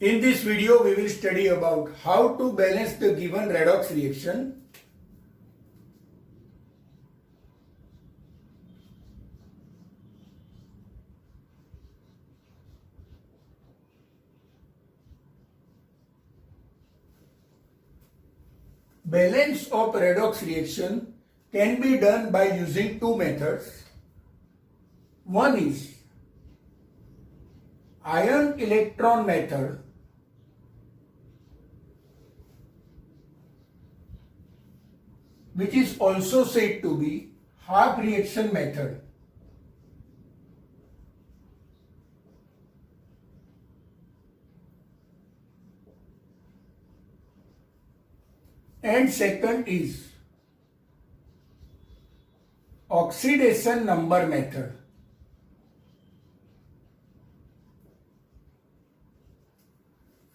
In this video, we will study about how to balance the given redox reaction. Balance of redox reaction can be done by using two methods. One is ion electron method, which is also said to be half reaction method. And second is oxidation number method.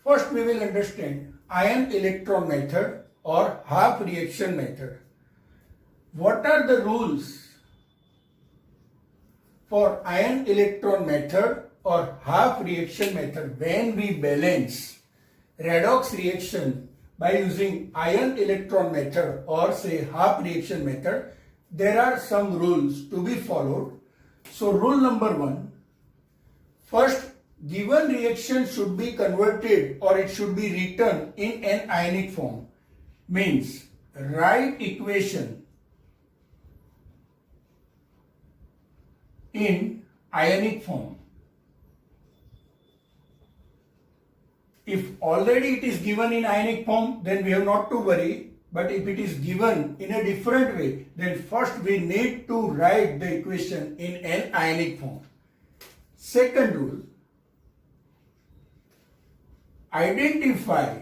First we will understand ion electron method or half reaction method. What are the rules for ion electron method or half reaction method when we balance redox reaction by using ion electron method or say half reaction method? There are some rules to be followed. So rule number 1, first given reaction should be converted or it should be written in an ionic form. Means write equation in ionic form. If already it is given in ionic form, then we have not to worry. But if it is given in a different way, then first we need to write the equation in an ionic form. Second rule, identify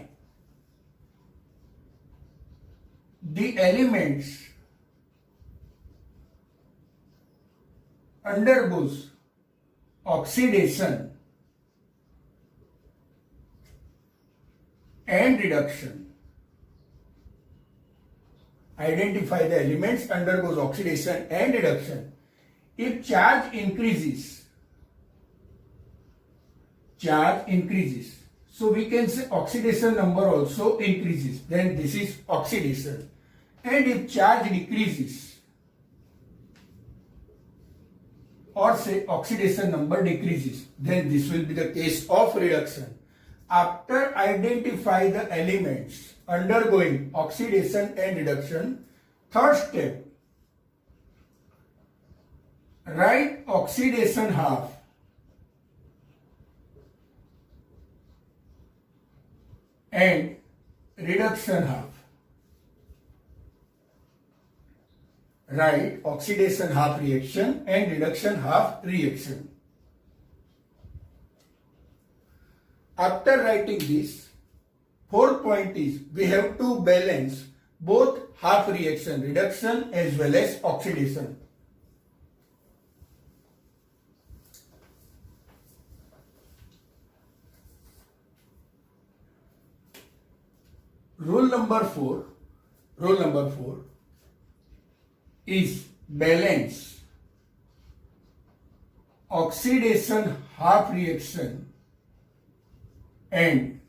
the elements undergoes oxidation and reduction. Identify the elements undergoes oxidation and reduction. If charge increases, so we can say oxidation number also increases, then this is oxidation. And if charge decreases or say oxidation number decreases, then this will be the case of reduction. After identify the elements undergoing oxidation and reduction, third step, write oxidation half and reduction half. Write oxidation half reaction and reduction half reaction. After writing this, fourth point is we have to balance both half reaction reduction as well as oxidation. Rule number 4 is balance oxidation half reaction and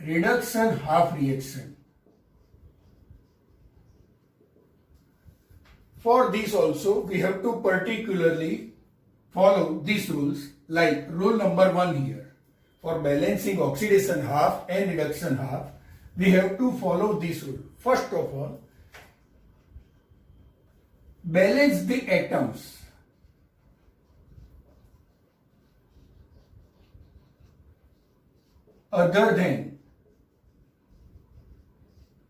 reduction half reaction. For this also we have to particularly follow these rules, like rule number 1 here. For balancing oxidation half and reduction half, we have to follow this rule. First of all, balance the atoms other than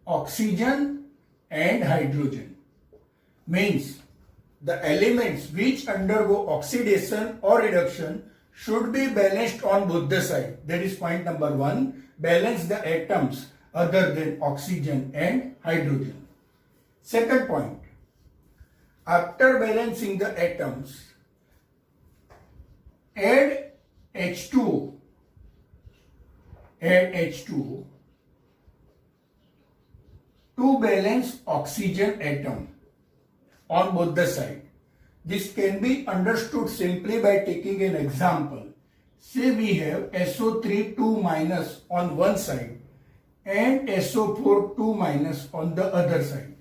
oxygen and hydrogen. Means the elements which undergo oxidation or reduction should be balanced on both the sides. That is point number 1. Balance the atoms other than oxygen and hydrogen. Second point, after balancing the atoms, add H2O to balance oxygen atom on both the sides. This can be understood simply by taking an example. Say we have SO3 2 minus on one side and SO4 2 minus on the other side.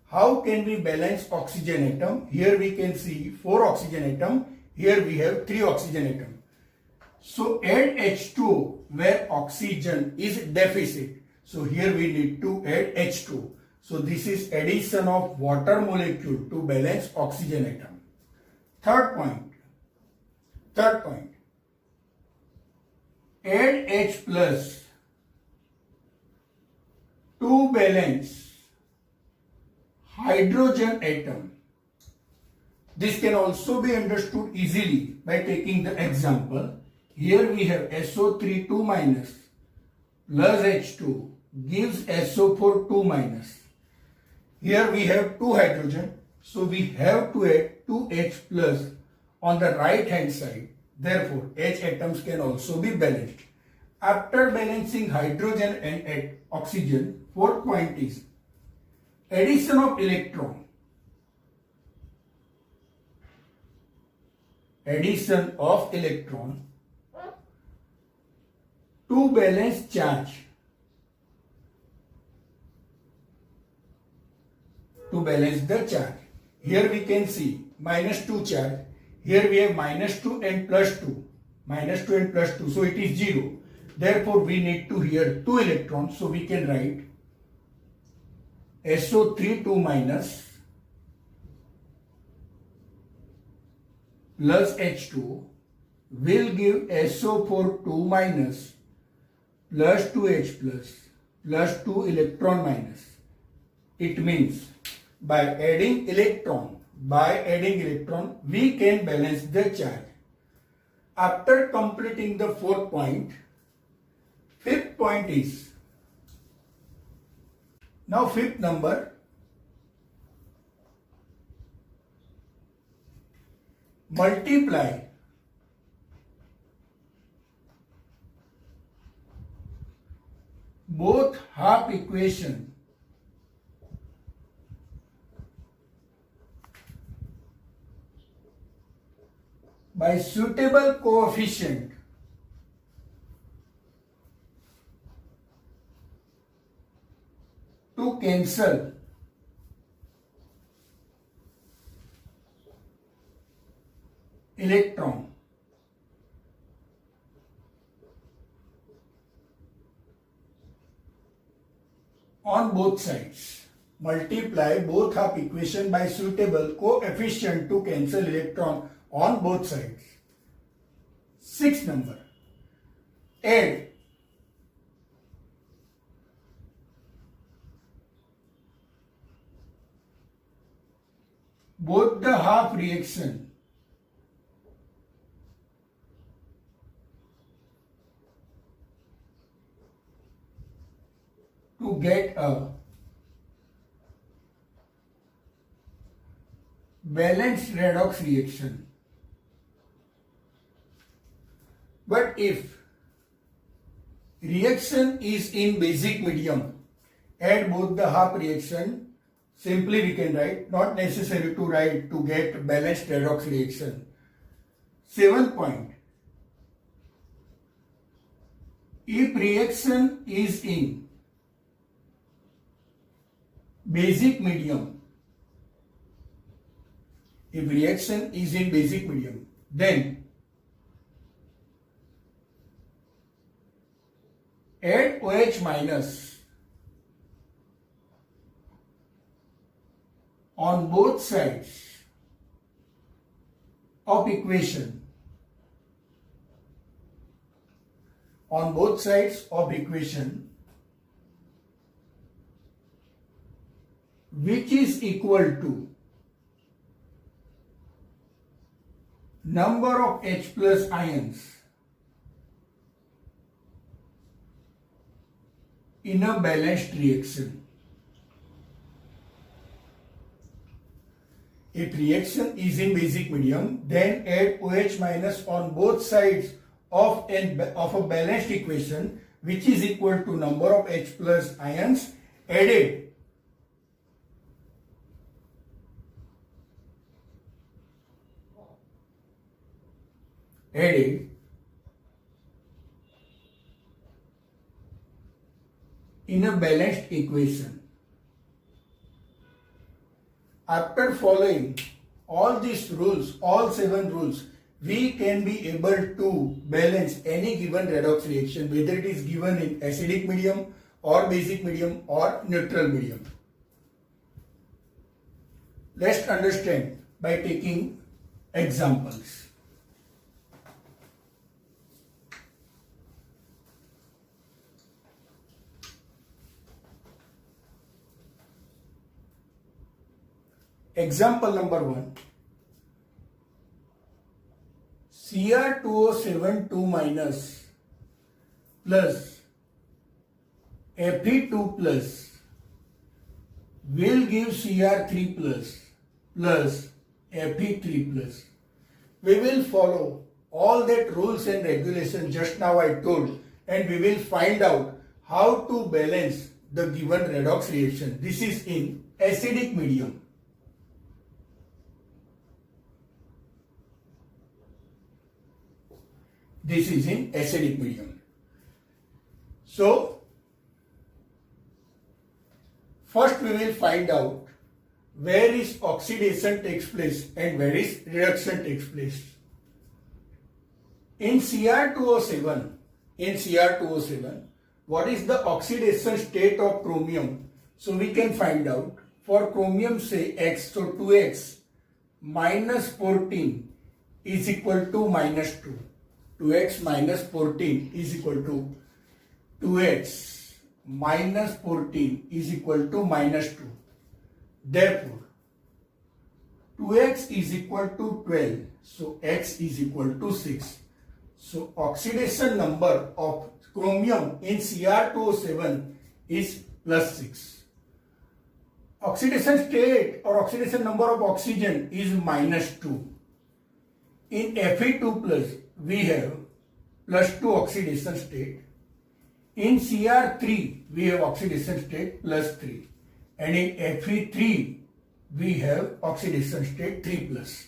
How can we balance oxygen atom? Here we can see 4 oxygen atom. Here we have 3 oxygen atom. So add H2 where oxygen is deficit. So here we need to add H2. So this is addition of water molecule to balance oxygen atom. Third point. Add H plus to balance hydrogen atom. This can also be understood easily by taking the example. Here we have SO3 2 minus plus H2 gives SO4 2 minus. Here we have 2 hydrogen, so we have to add 2 H plus on the right hand side. Therefore, H atoms can also be balanced. After balancing hydrogen and oxygen, fourth point is addition of electron. Addition of electron to balance charge. To balance the charge. Here we can see -2 charge. Here we have -2 and +2. -2 and +2. So it is 0. Therefore we need to here 2 electrons. So we can write SO3 2 minus plus H2 will give SO4 2 minus plus 2H plus 2 electron minus. It means by adding electron, we can balance the charge. After completing the fourth point, fifth point is, now fifth number, multiply both half equation by suitable coefficient to cancel electron. On both sides. Multiply both half equation by suitable coefficient to cancel electron on both sides. Sixth number. Add both the half reaction to get a balanced redox reaction. But if reaction is in basic medium, add both the half reaction. Simply we can write, not necessary to write to get balanced redox reaction. Seventh point. If reaction is in basic medium, then add OH minus on both sides of equation. On both sides of equation, which is equal to number of H plus ions in a balanced reaction. If reaction is in basic medium, then add OH minus on both sides of a balanced equation, which is equal to number of H plus ions added in a balanced equation. After following all these rules, all 7 rules, we can be able to balance any given redox reaction, whether it is given in acidic medium or basic medium or neutral medium. Let's understand by taking examples. Example number 1. Cr2O7 2 minus plus Fe2 plus will give Cr3 plus Fe3 plus. We will follow all that rules and regulations just now I told, and we will find out how to balance the given redox reaction. This is in acidic medium. This is in acidic medium. So, first we will find out where is oxidation takes place and where is reduction takes place. In Cr2O7, what is the oxidation state of chromium? So we can find out. For chromium say X, so 2X minus 14 is equal to minus 2. 2x minus 14 is equal to 2x minus 14 is equal to minus 2. Therefore, 2x is equal to 12. So, x is equal to 6. So, oxidation number of chromium in Cr2O7 is plus 6. Oxidation state or oxidation number of oxygen is minus 2. In Fe2 plus, we have plus 2 oxidation state. In Cr3, we have oxidation state plus 3. And in Fe3, we have oxidation state 3 plus.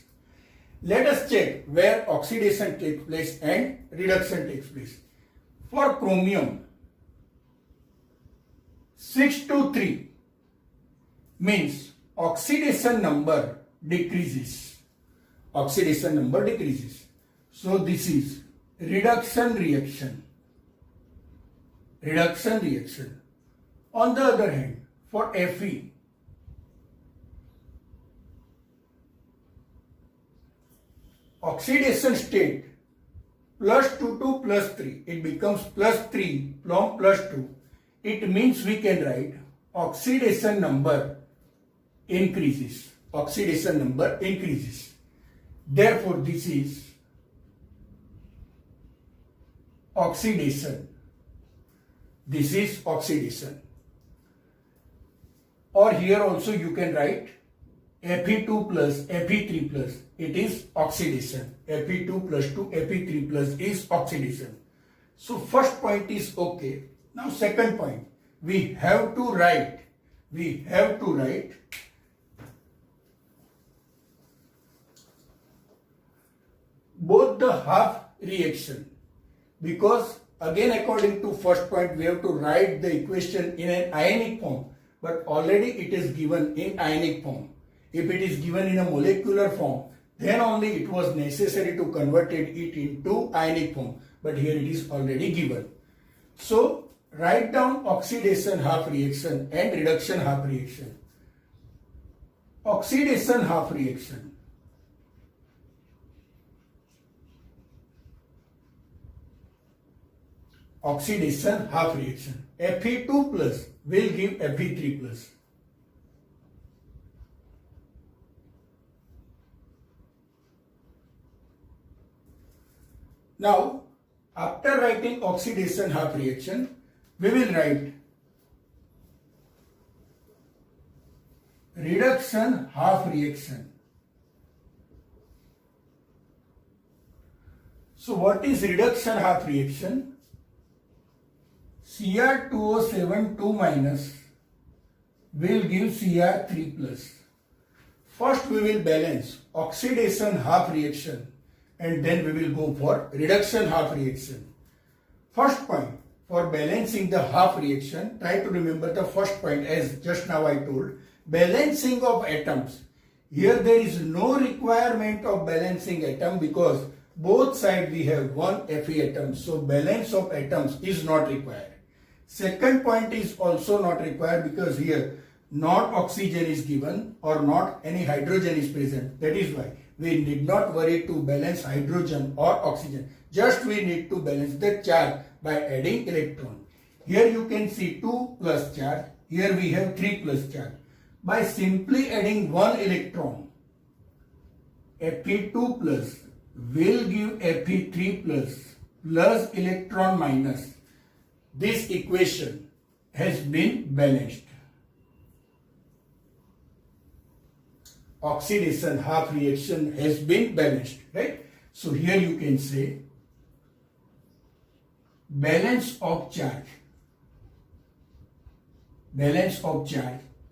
Let us check where oxidation takes place and reduction takes place. For chromium, 6 to 3 means oxidation number decreases. Oxidation number decreases. So this is reduction reaction. Reduction reaction. On the other hand, for Fe, oxidation state plus 2 to plus 3, it becomes plus 3 from plus 2. It means we can write oxidation number increases. Oxidation number increases. Therefore, this is oxidation. This is oxidation. Or here also you can write Fe2 plus Fe3 plus. It is oxidation. Fe2 plus 2 Fe3 plus is oxidation. So first point is okay. Now second point. We have to write both the half reaction, because again according to first point we have to write the equation in an ionic form, but already it is given in ionic form. If it is given in a molecular form, then only it was necessary to convert it into ionic form, but here it is already given. So write down oxidation half reaction and reduction half reaction. Oxidation half reaction. Oxidation half reaction. Fe2 plus will give Fe3 plus. Now, after writing oxidation half reaction, we will write reduction half reaction. So, what is reduction half reaction? Cr2O7 2 minus will give Cr3 plus. First we will balance oxidation half reaction and then we will go for reduction half reaction. First point, for for balancing the half reaction, try to remember the first point as just now I told. Balancing of atoms. Here there is no requirement of balancing atom because both sides we have one Fe atom. So balance of atoms is not required. Second point is also not required because here not oxygen is given or not any hydrogen is present. That is why we need not worry to balance hydrogen or oxygen. Just we need to balance the charge by adding electron. Here you can see 2 plus charge. Here we have 3 plus charge. By simply adding one electron, Fe2 plus will give Fe3 plus electron minus. This equation has been balanced. Oxidation half reaction has been balanced, right? So here you can say balance of charge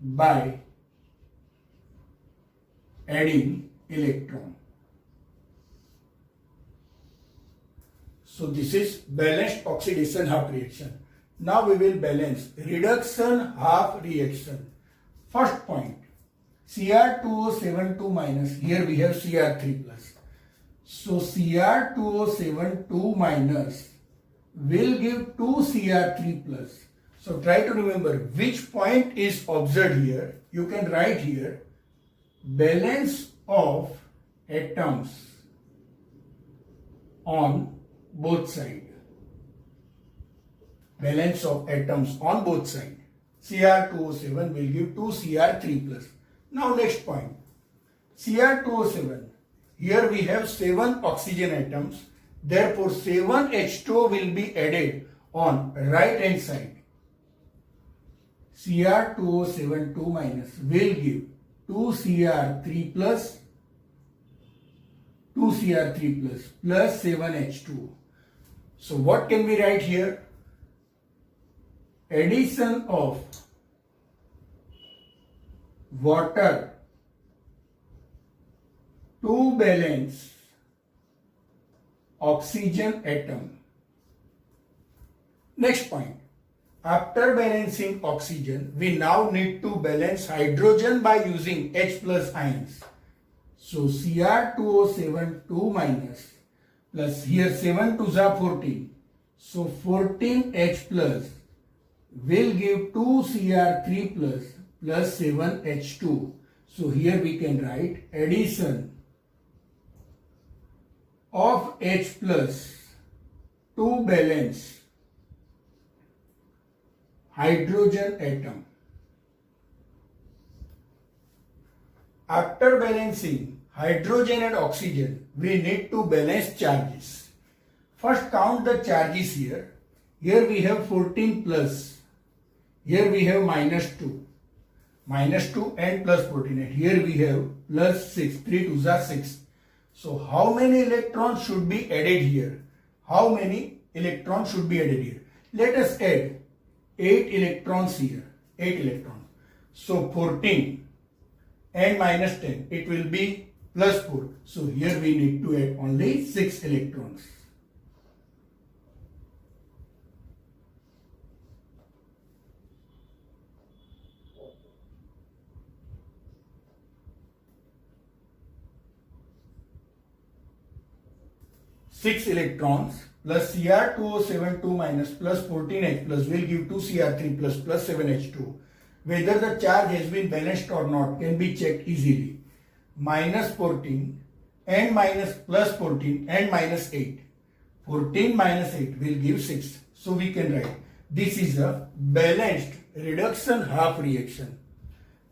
by adding electron. So this is balanced oxidation half reaction. Now we will balance reduction half reaction. First point, Cr2O72 minus, here we have Cr3 plus. So Cr2O72 minus will give 2 Cr3 plus. So try to remember which point is observed here. You can write here balance of atoms on both sides. Balance of atoms on both sides. Cr2O7 will give 2 Cr3 plus. Now next point, Cr2O7. Here we have 7 oxygen atoms. Therefore 7 H2O will be added on right hand side. Cr2O72 minus will give 2 Cr3 plus plus 7 H2O. So what can we write here? Addition of water to balance oxygen atom. Next point. After balancing oxygen, we now need to balance hydrogen by using H plus ions. So Cr2O72 minus plus here 7 2s are 14. So 14H plus will give 2 Cr3 plus 7 H2. So here we can write addition of H plus to balance hydrogen atom. After balancing hydrogen and oxygen, we need to balance charges. First count the charges here. Here we have 14 plus. Here we have minus 2. Minus 2 and plus 14. And here we have plus 6. 3 2s are 6. So how many electrons should be added here? How many electrons should be added here? Let us add 8 electrons here. 8 electrons. So 14 and minus 10. It will be plus 4. So here we need to add only 6 electrons. Six electrons plus Cr2O72 minus plus 14H plus will give 2 Cr3 plus 7H2. Whether the charge has been balanced or not can be checked easily. Minus 14 and minus plus 14 and minus 8. 14 minus 8 will give 6. So we can write this is a balanced reduction half reaction.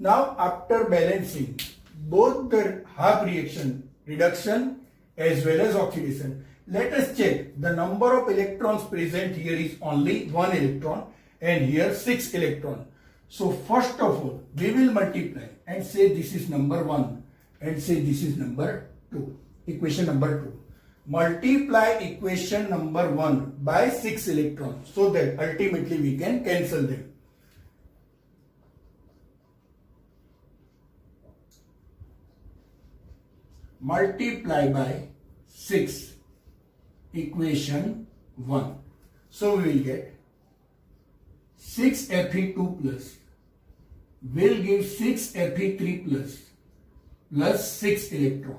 Now after balancing both the half reaction, reduction as well as oxidation, let us check the number of electrons present here is only 1 electron and here 6 electron. So first of all we will multiply and say this is number 1 and say this is number 2. Equation number 2. Multiply equation number 1 by 6 electrons so that ultimately we can cancel them. Multiply by 6 equation 1. So we will get 6Fe2 plus will give 6Fe3 plus 6 electron.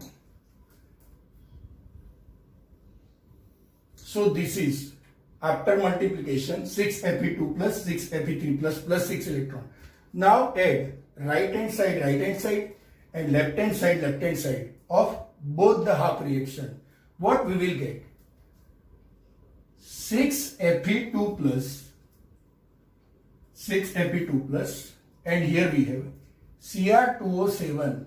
So this is after multiplication 6Fe2 plus 6Fe3 plus 6 electron. Now add right hand side and left hand side of both the half reaction. What we will get? 6Fe2 plus and here we have Cr2O7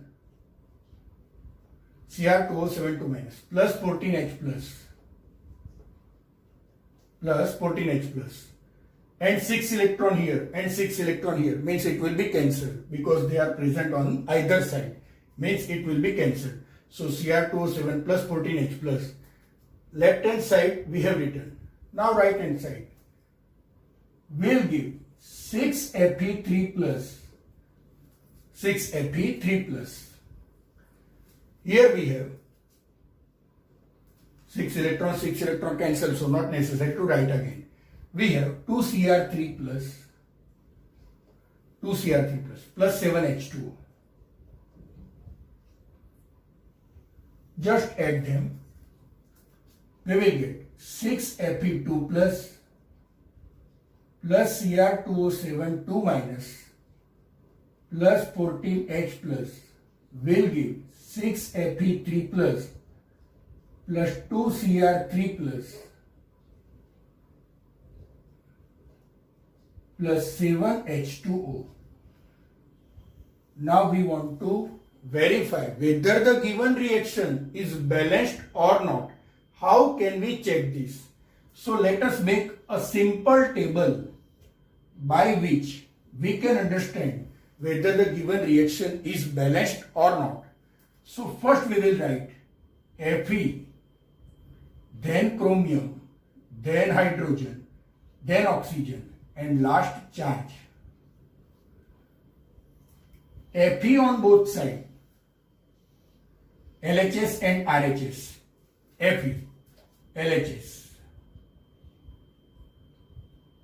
2 minus plus 14H plus and 6 electron here and 6 electron here, means it will be cancelled because they are present on either side, means it will be cancelled. So Cr2O7 plus 14H plus. Left hand side we have written. Now right hand side will give 6Fe3 plus. Here we have 6 electron cancel, so not necessary to write again. We have 2Cr3 plus 7H2. Just add them. We will get 6Fe2 plus Cr2O7 2 minus plus 14H plus will give 6Fe3 plus 2Cr3 plus 7H2O. Now we want to verify whether the given reaction is balanced or not. How can we check this? So let us make a simple table by which we can understand whether the given reaction is balanced or not. So first we will write Fe, then chromium, then hydrogen, then oxygen, and last charge. Fe on both sides, LHS and RHS. Fe, LHS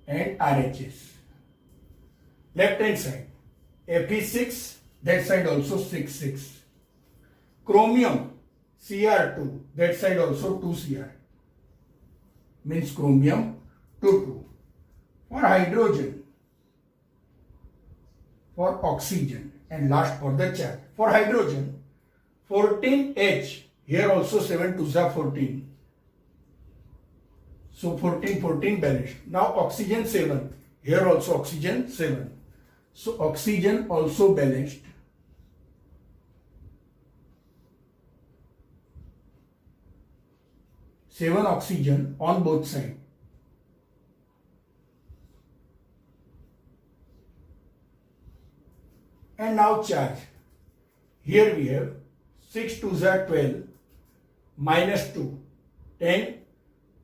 and RHS. Left hand side, Fe6, that side also 6. Chromium, Cr2, that side also 2Cr, means chromium 2. For hydrogen, for oxygen, and last for the charge. For hydrogen, 14H, here also 7 2s are 14. So 14 balanced. Now oxygen 7, here also oxygen 7. So oxygen also balanced. Seven oxygen on both sides. And now charge. Here we have 6 2s are 12 minus 2, 10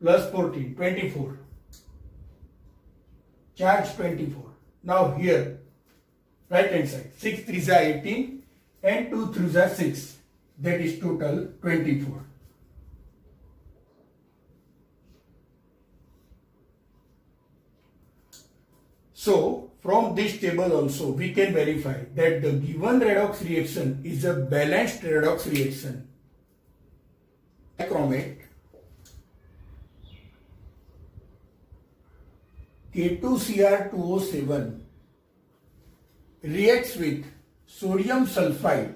plus 14, 24. Charge 24. Now here, right hand side, 6 3s are 18 and 2 3s are 6. That is total 24. So, from this table also we can verify that the given redox reaction is a balanced redox reaction. Chromate K2Cr2O7 reacts with sodium sulfide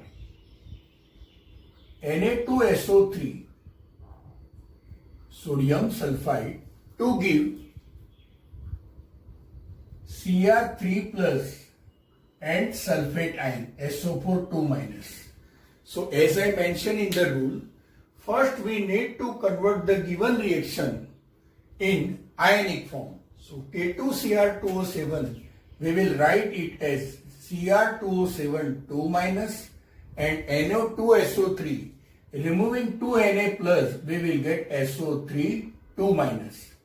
Na2SO3 sodium sulfide to give Cr3 plus and sulfate ion SO4 2 minus. So as I mentioned in the rule, first we need to convert the given reaction in ionic form. So K2Cr2O7, we will write it as Cr2O7 2 minus and NO2SO3. Removing 2 Na plus, we will get SO3 2 minus.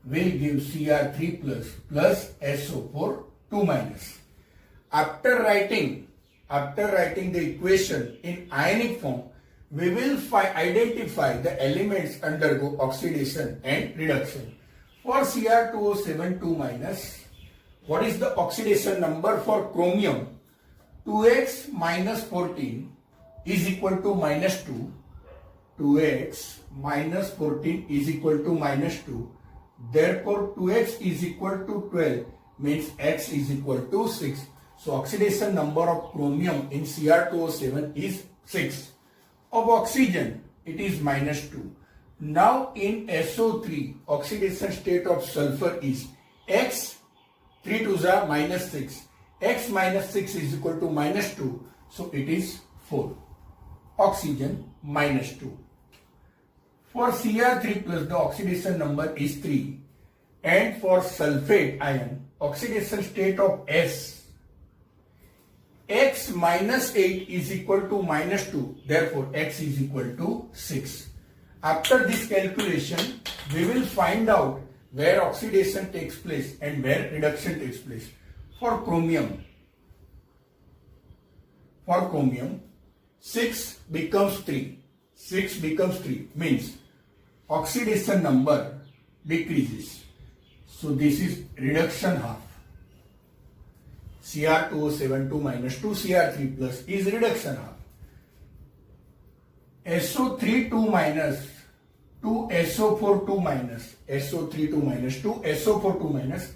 Will give Cr3 plus SO4 2 minus. After writing the equation in ionic form, we will identify the elements undergo oxidation and reduction. For Cr2O7 2 minus, what is the oxidation number for chromium? 2x minus 14 is equal to minus 2. 2x minus 14 is equal to minus 2. Therefore, 2x is equal to 12 means x is equal to 6. So, oxidation number of chromium in Cr2O7 is 6. Of oxygen, it is minus 2. Now, in SO3, oxidation state of sulfur is x, 3 2s are minus 6. X minus 6 is equal to minus 2. So, it is 4. Oxygen minus 2. For Cr3 plus, the oxidation number is 3. And for sulfate ion, oxidation state of S, x minus 8 is equal to minus 2. Therefore, x is equal to 6. After this calculation, we will find out where oxidation takes place and where reduction takes place. For chromium, 6 becomes 3. 6 becomes 3 means oxidation number decreases. So this is reduction half. Cr2O7 2 minus 2 Cr3 plus is reduction half. SO3 2 minus 2 SO4 2 minus SO3 2 minus 2 SO4 2 minus,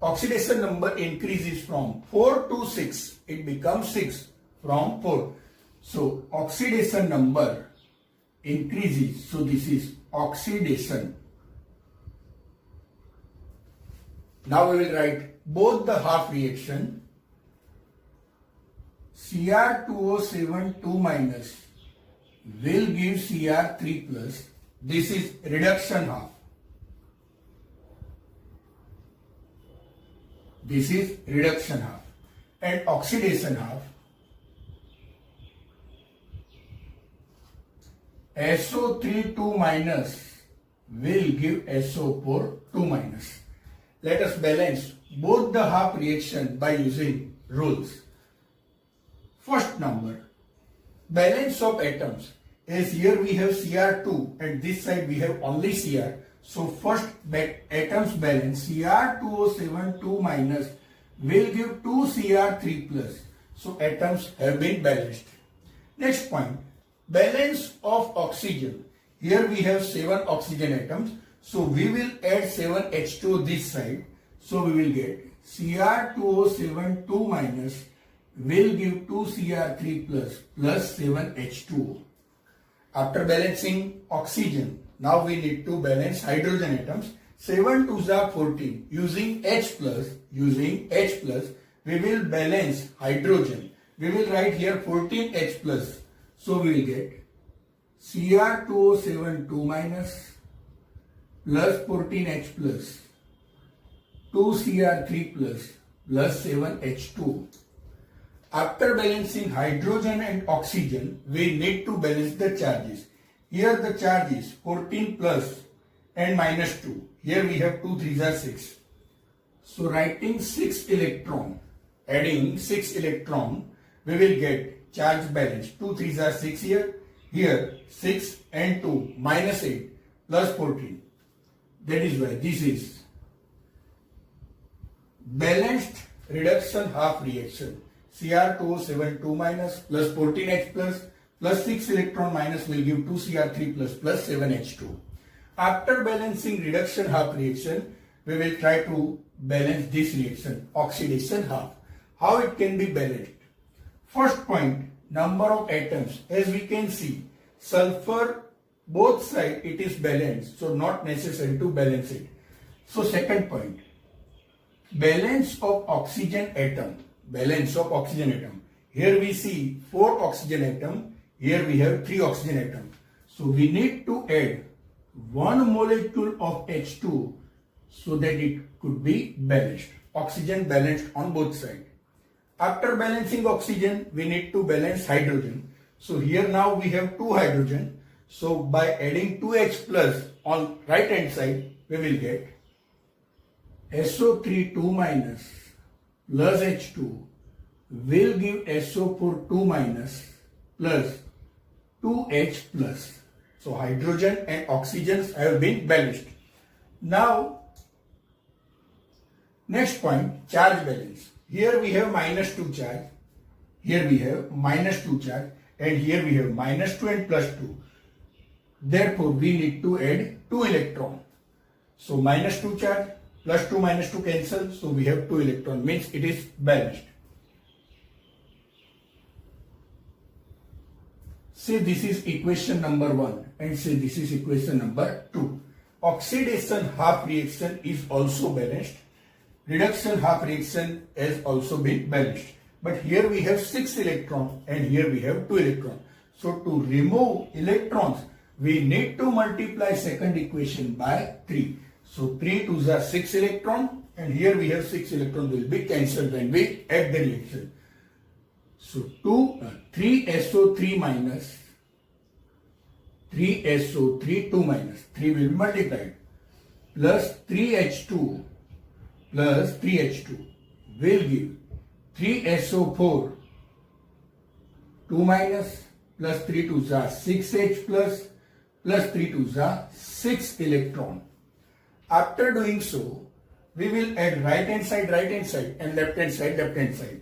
oxidation number increases from 4 to 6. It becomes 6 from 4. So oxidation number increases. So this is oxidation. Now we will write both the half reaction. Cr2O7 2 minus will give Cr3 plus. This is reduction half. This is reduction half. And oxidation half. SO3 2 minus will give SO4 2 minus. Let us balance both the half reaction by using rules. First number, balance of atoms. As here we have Cr2 and this side we have only Cr. So first atoms balance, Cr2O7 2 minus will give 2 Cr3 plus. So atoms have been balanced. Next point, balance of oxygen. Here we have 7 oxygen atoms. So we will add 7 H2O this side. So we will get Cr2O7 2 minus will give 2 Cr3 plus 7 H2O. After balancing oxygen, now we need to balance hydrogen atoms. 7 2s are 14. Using H plus, we will balance hydrogen. We will write here 14 H plus. So we will get Cr2O7 2 minus plus 14H plus 2 Cr3 plus 7H2. After balancing hydrogen and oxygen, we need to balance the charges. Here the charge is 14 plus and minus 2. Here we have 2 3s are 6. So writing 6 electron, adding 6 electron, we will get charge balance. 2 3s are 6 here. Here 6 and 2 minus 8 plus 14. That is why this is balanced reduction half reaction. Cr2O7 2 minus plus 14H plus 6 electron minus will give 2 Cr3 plus 7H2. After balancing reduction half reaction, we will try to balance this reaction, oxidation half. How it can be balanced? First point, number of atoms. As we can see, sulfur both sides it is balanced, so not necessary to balance it. So second point, balance of oxygen atom. Balance of oxygen atom. Here we see 4 oxygen atom. Here we have 3 oxygen atom. So we need to add 1 molecule of H2 so that it could be balanced. Oxygen balanced on both sides. After balancing oxygen, we need to balance hydrogen. So here now we have 2 hydrogen. So by adding 2H plus on right hand side, we will get SO3 2 minus plus H2 will give SO4 2 minus plus 2H plus. So hydrogen and oxygens have been balanced. Now Next point, charge balance. Here we have minus 2 charge. Here we have minus 2 charge. And here we have minus 2 and plus 2. Therefore, we need to add 2 electron. So minus 2 charge, plus 2 minus 2 cancel. So we have 2 electron, means it is balanced. Say this is equation number 1 and say this is equation number 2. Oxidation half reaction is also balanced. Reduction half reaction has also been balanced. But here we have 6 electrons and here we have 2 electrons. So to remove electrons, we need to multiply second equation by 3. So 3 2s are 6 electron and here we have 6 electrons will be cancelled when we add the reaction. So 3SO3 minus 3SO3 2 minus 3 will be multiplied plus 3H2 plus 3H2 will give 3SO4 2 minus plus 3 2s are 6H plus 3 2s are 6 electron. After doing so, we will add right hand side and left hand side.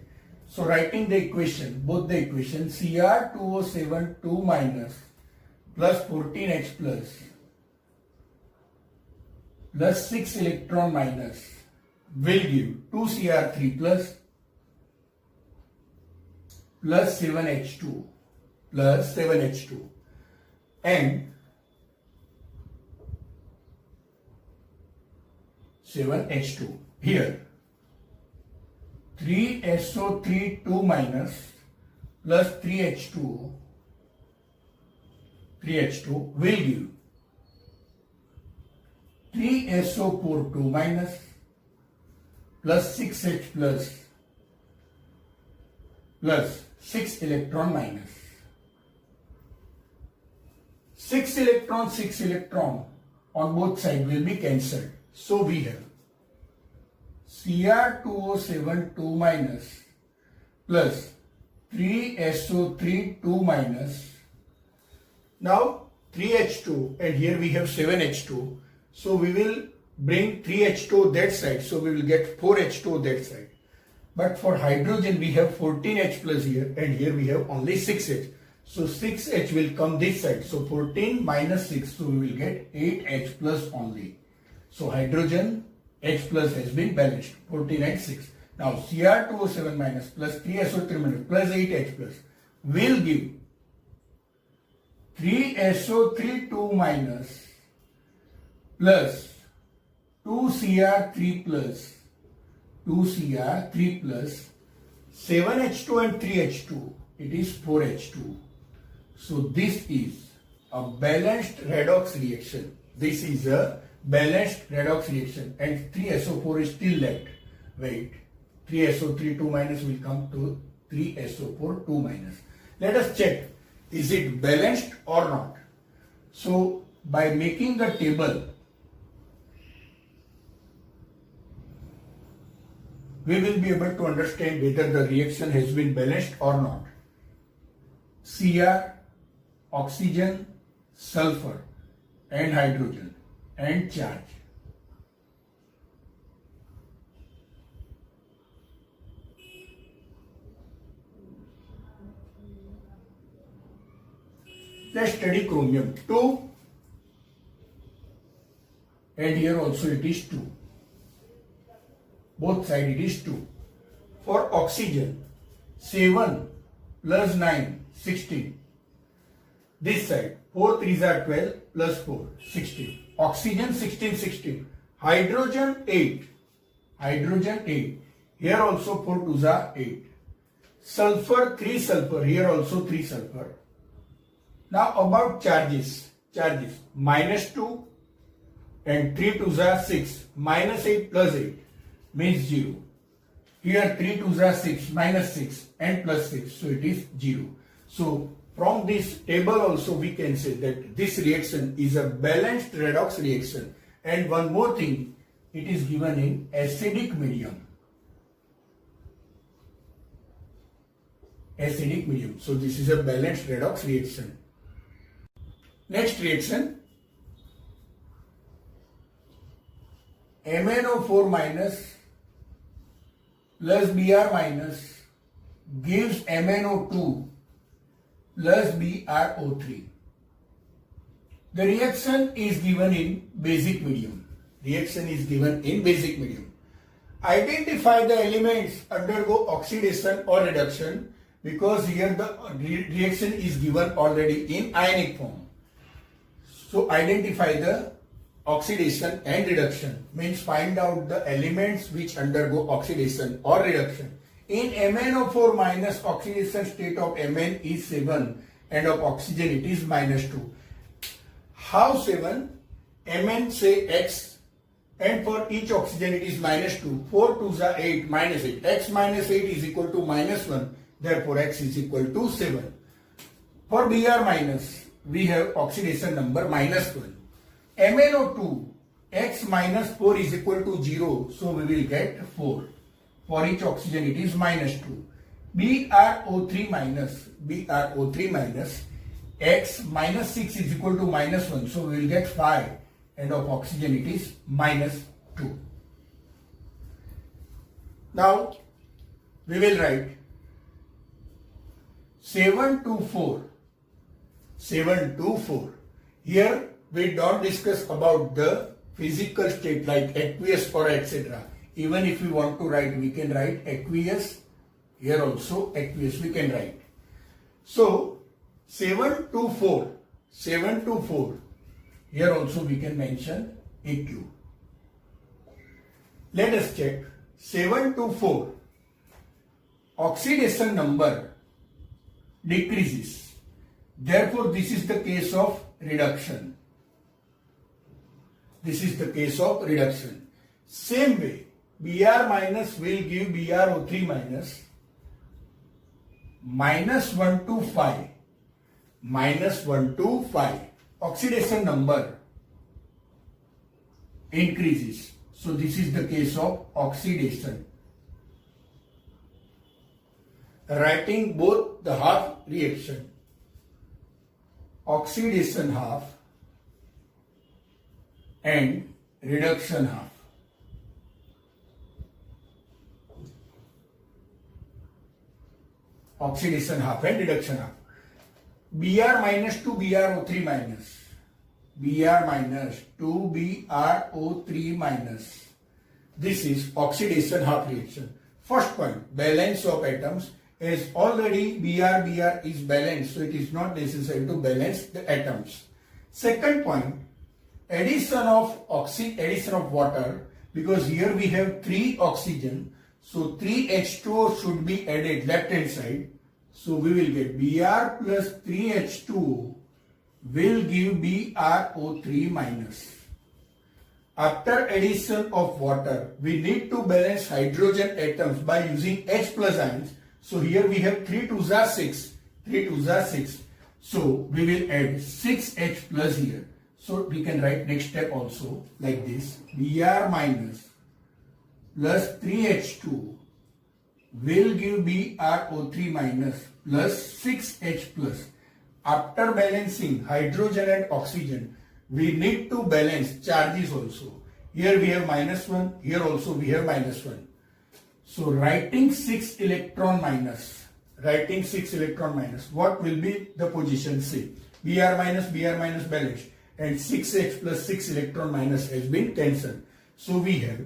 So writing the equation, both the equation Cr2O7 2 minus plus 14H plus 6 electron minus will give 2Cr3 plus 7H2 and 7H2. Here 3SO3 2 minus plus 3H2 will give 3SO4 2 minus plus 6H plus 6 electron minus 6 electron on both sides will be cancelled. So we have Cr2O7 2 minus plus 3SO3 2 minus. Now 3H2 and here we have 7H2. So we will bring 3H2 that side. So we will get 4H2 that side. But for hydrogen we have 14H plus here and here we have only 6H. So 6H will come this side. So 14 minus 6. So we will get 8H plus only. So hydrogen H plus has been balanced, 14 and 6. Now Cr2O7 minus plus 3SO3 minus plus 8H plus will give 3SO3 2 minus plus 2Cr3 plus 7H2 and 3H2. It is 4H2. So this is a balanced redox reaction. This is a balanced redox reaction and 3SO4 is still left. Wait, 3SO3 2 minus will come to 3SO4 2 minus. Let us check, is it balanced or not? So by making the table, we will be able to understand whether the reaction has been balanced or not. Cr, oxygen, sulfur and hydrogen and charge. Let's study chromium 2 and here also it is 2. Both sides it is 2. For oxygen 7 plus 9 16. This side 4 3s are 12 plus 4 16. Oxygen 16. Hydrogen 8. Here also 4 2s are 8. Sulfur 3 sulfur. Here also 3 sulfur. Now about charges. Minus 2 and 3 2s are 6. Minus 8 plus 8 means 0. Here 3 2s are 6 minus 6 and plus 6. So it is 0. So from this table also we can say that this reaction is a balanced redox reaction. And one more thing, it is given in acidic medium. So this is a balanced redox reaction. Next reaction, MnO4 minus plus Br minus gives MnO2 plus BrO3. The reaction is given in basic medium. Reaction is given in basic medium. Identify the elements undergo oxidation or reduction, because here the reaction is given already in ionic form. So identify the oxidation and reduction, means find out the elements which undergo oxidation or reduction. In MnO4 minus, oxidation state of Mn is 7 and of oxygen it is -2. How 7? Mn say X, and for each oxygen it is -2. 4 2s are 8, -8. X minus 8 is equal to -1. Therefore X is equal to 7. For Br minus, we have oxidation number -1. MnO2, X minus 4 is equal to 0. So we will get 4. For each oxygen it is -2. BrO3 minus, X minus 6 is equal to -1. So we will get 5. And of oxygen it is -2. Now we will write 7 to 4. 7 to 4. Here we don't discuss about the physical state like aqueous or etc. Even if we want to write, we can write aqueous. Here also aqueous we can write. So 7 to 4. 7 to 4. Here also we can mention AQ. Let us check. 7 to 4. Oxidation number decreases. Therefore, this is the case of reduction. This is the case of reduction. Same way, Br minus will give BrO3 minus -1 to 5. -1 to 5. Oxidation number increases. So this is the case of oxidation. Writing both the half reaction. Oxidation half and reduction half. Oxidation half and reduction half. Br minus to BrO3 minus. Br minus to BrO3 minus. This is oxidation half reaction. First point, balance of atoms. As already Br is balanced, so it is not necessary to balance the atoms. Second point, addition of water, because here we have 3 oxygen, so 3 H2O should be added left hand side. So we will get Br plus 3 H2O will give BrO3 minus. After addition of water, we need to balance hydrogen atoms by using H plus ions. So here we have 3 2s are 6. 3 2s are 6. So we will add 6H plus here. So we can write next step also like this. Br minus plus 3H2 will give BrO3 minus plus 6H plus. After balancing hydrogen and oxygen, we need to balance charges also. Here we have -1, here also we have -1. So writing 6 electron minus, what will be the position? See, Br minus balanced, and 6H plus 6 electron minus has been cancelled. So we have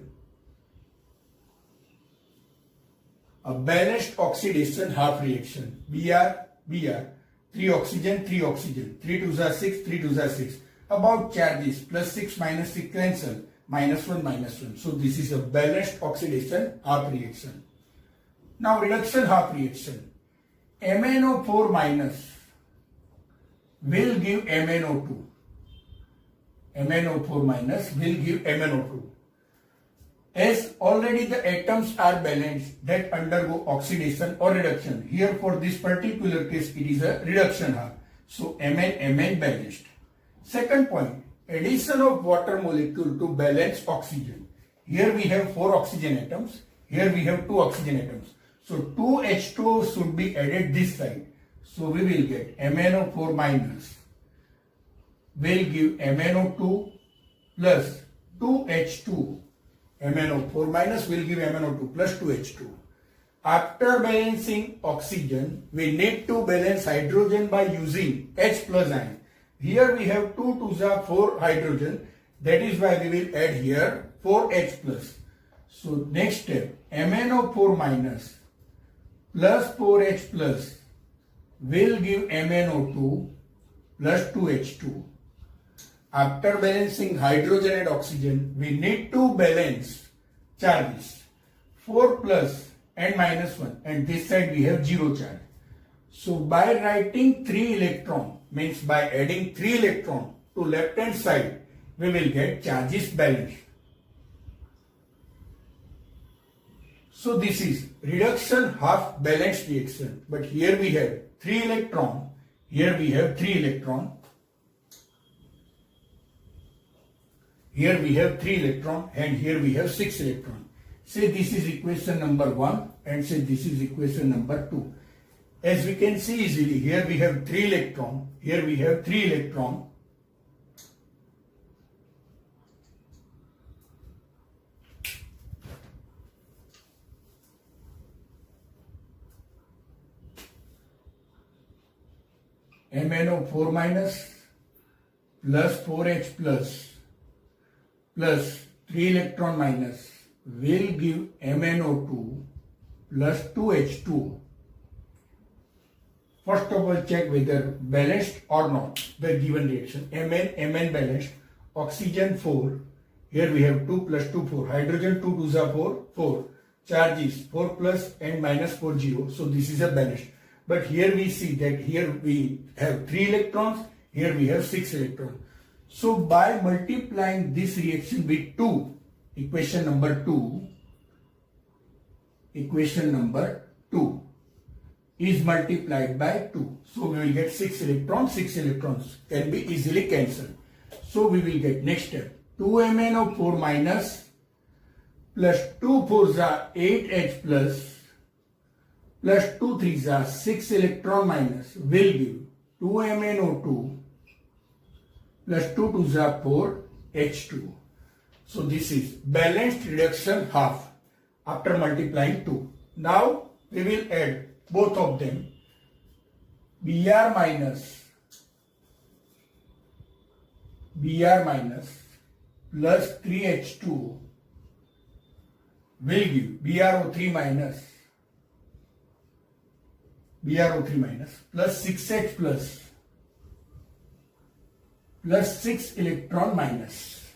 a balanced oxidation half reaction. Br, 3 oxygen, 3 2s are 6, 3 2s are 6. About charges, plus 6 minus 6 cancel, -1. So this is a balanced oxidation half reaction. Now reduction half reaction. MnO4 minus will give MnO2. MnO4 minus will give MnO2. As already the atoms are balanced that undergo oxidation or reduction. Here for this particular case it is a reduction half. So Mn balanced. Second point, addition of water molecule to balance oxygen. Here we have 4 oxygen atoms. Here we have 2 oxygen atoms. So 2 H2O should be added this side. So we will get MnO4 minus will give MnO2 plus 2 H2 MnO4 minus will give MnO2 plus 2H2. After balancing oxygen, we need to balance hydrogen by using H plus ion. Here we have 2 2s are 4 hydrogen. That is why we will add here 4H plus. So next step, MnO4 minus plus 4H plus will give MnO2 plus 2H2. After balancing hydrogen and oxygen, we need to balance charges. 4 plus and minus 1, and this side we have 0 charge. So by writing 3 electron, means by adding 3 electron to left hand side, we will get charges balanced. So this is reduction half balanced reaction, but here we have 3 electron, here we have 3 electron, here we have 3 electron, and here we have 6 electron. Say this is equation number 1 and say this is equation number 2. As we can see easily, here we have 3 electron, here we have 3 electron. MnO4 minus plus 4H plus 3 electron minus will give MnO2 plus 2H2. First of all, check whether balanced or not the given reaction. Mn balanced, oxygen 4, here we have 2 plus 2 4, hydrogen 2 2s are 4, charges 4 plus and minus 4 0, so this is a balanced. But here we see that here we have 3 electrons, here we have 6 electrons. So by multiplying this reaction with 2, equation number 2 is multiplied by 2. So we will get 6 electrons, 6 electrons can be easily cancelled. So we will get next step, 2MnO4 minus plus 2 4s are 8H plus 2 3s are 6 electron minus will give 2MnO2 plus 2 2s are 4 H2. So this is balanced reduction half after multiplying 2. Now we will add both of them. Br minus plus 3H2 will give BrO3 minus plus 6H plus 6 electron minus.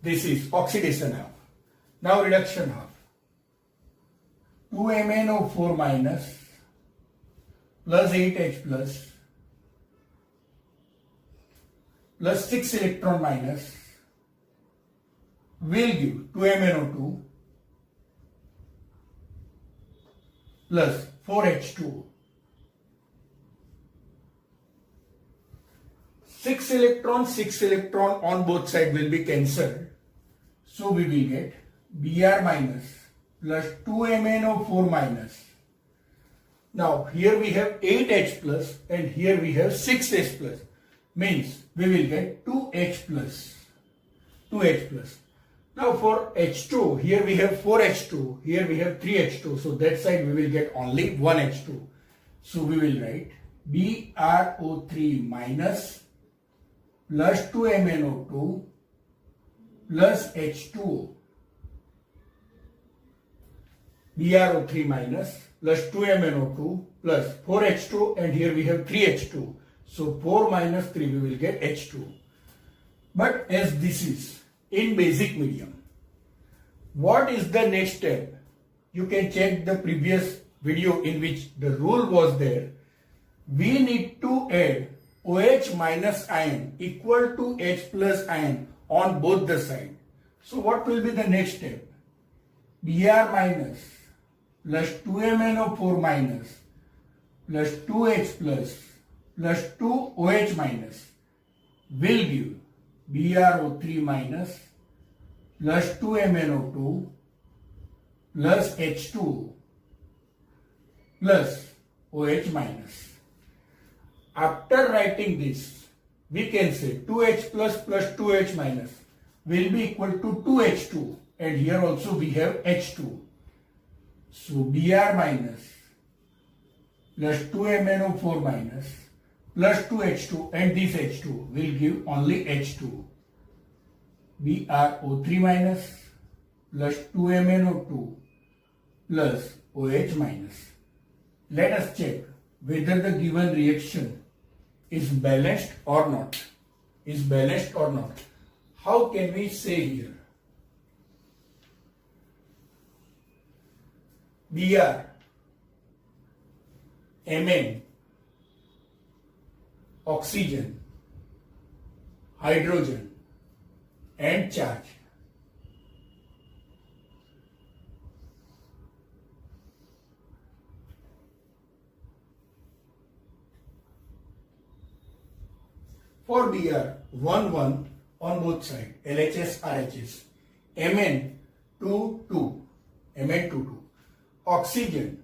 This is oxidation half. Now reduction half. 2MnO4 minus plus 8H plus 6 electron minus will give 2MnO2 plus 4H2. 6 electron on both sides will be cancelled. So we will get Br minus plus 2MnO4 minus. Now here we have 8H plus and here we have 6H plus. Means we will get 2H plus. Now for H2, here we have 4H2, here we have 3H2. So that side we will get only 1H2. So we will write BrO3 minus plus 2MnO2 plus H2O. BrO3 minus plus 2MnO2 plus 4H2 and here we have 3H2. So 4 minus 3 we will get H2. But as this is in basic medium, what is the next step? You can check the previous video in which the rule was there. We need to add OH minus ion equal to H plus ion on both the sides. So what will be the next step? Br minus plus 2MnO4 minus plus 2H plus 2OH minus will give BrO3 minus plus 2MnO2 plus H2 plus OH minus. After writing this, we can say 2H plus 2H minus will be equal to 2H2 and here also we have H2. So Br minus plus 2MnO4 minus plus 2H2 and this H2 will give only H2. BrO3 minus plus 2MnO2 plus OH minus. Let us check whether the given reaction is balanced or not. Is balanced or not. How can we say here? Br, Mn, oxygen, hydrogen and charge. For Br, 1 on both sides, LHS, RHS. Mn, 2 Mn 2. Oxygen,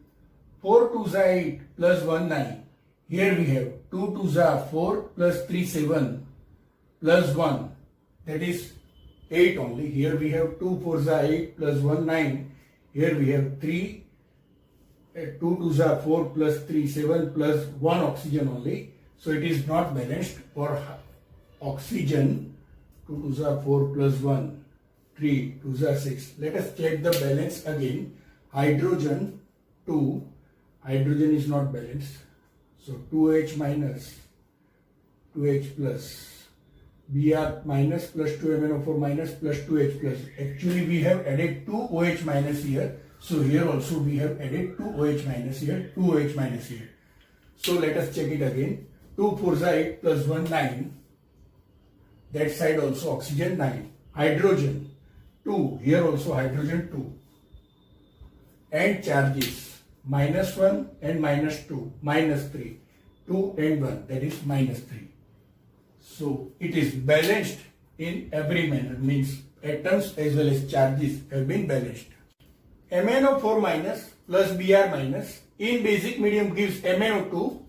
4 2s are 8 plus 1 9. Here we have 2 2s are 4 plus 3 7 plus 1. That is 8 only. Here we have 2 4s are 8 plus 1 9. Here we have 3 2 2s are 4 plus 3 7 plus 1 oxygen only. So it is not balanced. For oxygen, 2 2s are 4 plus 1, 3 2s are 6. Let us check the balance again. Hydrogen 2, hydrogen is not balanced. So 2H minus, 2H plus, Br minus plus 2MnO4 minus plus 2H plus. Actually we have added 2 OH minus here. So here also we have added 2 OH minus here, 2 OH minus here. So let us check it again. 2 4s are 8 plus 1 9. That side also oxygen 9. Hydrogen 2. Here also hydrogen 2. And charges -1 and -2, -3. 2 and 1, that is -3. So it is balanced in every manner, means atoms as well as charges have been balanced. MnO4 minus plus Br minus in basic medium gives MnO2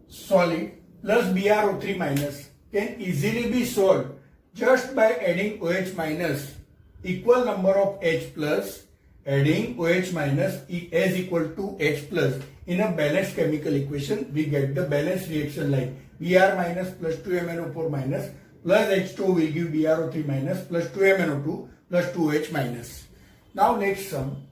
solid plus BrO3 minus can easily be solved just by adding OH minus equal number of H plus, adding OH minus as equal to H plus. In a balanced chemical equation, we get the balanced reaction like Br minus plus 2MnO4 minus plus H2 will give BrO3 minus plus 2MnO2 plus 2H minus. Now next sum.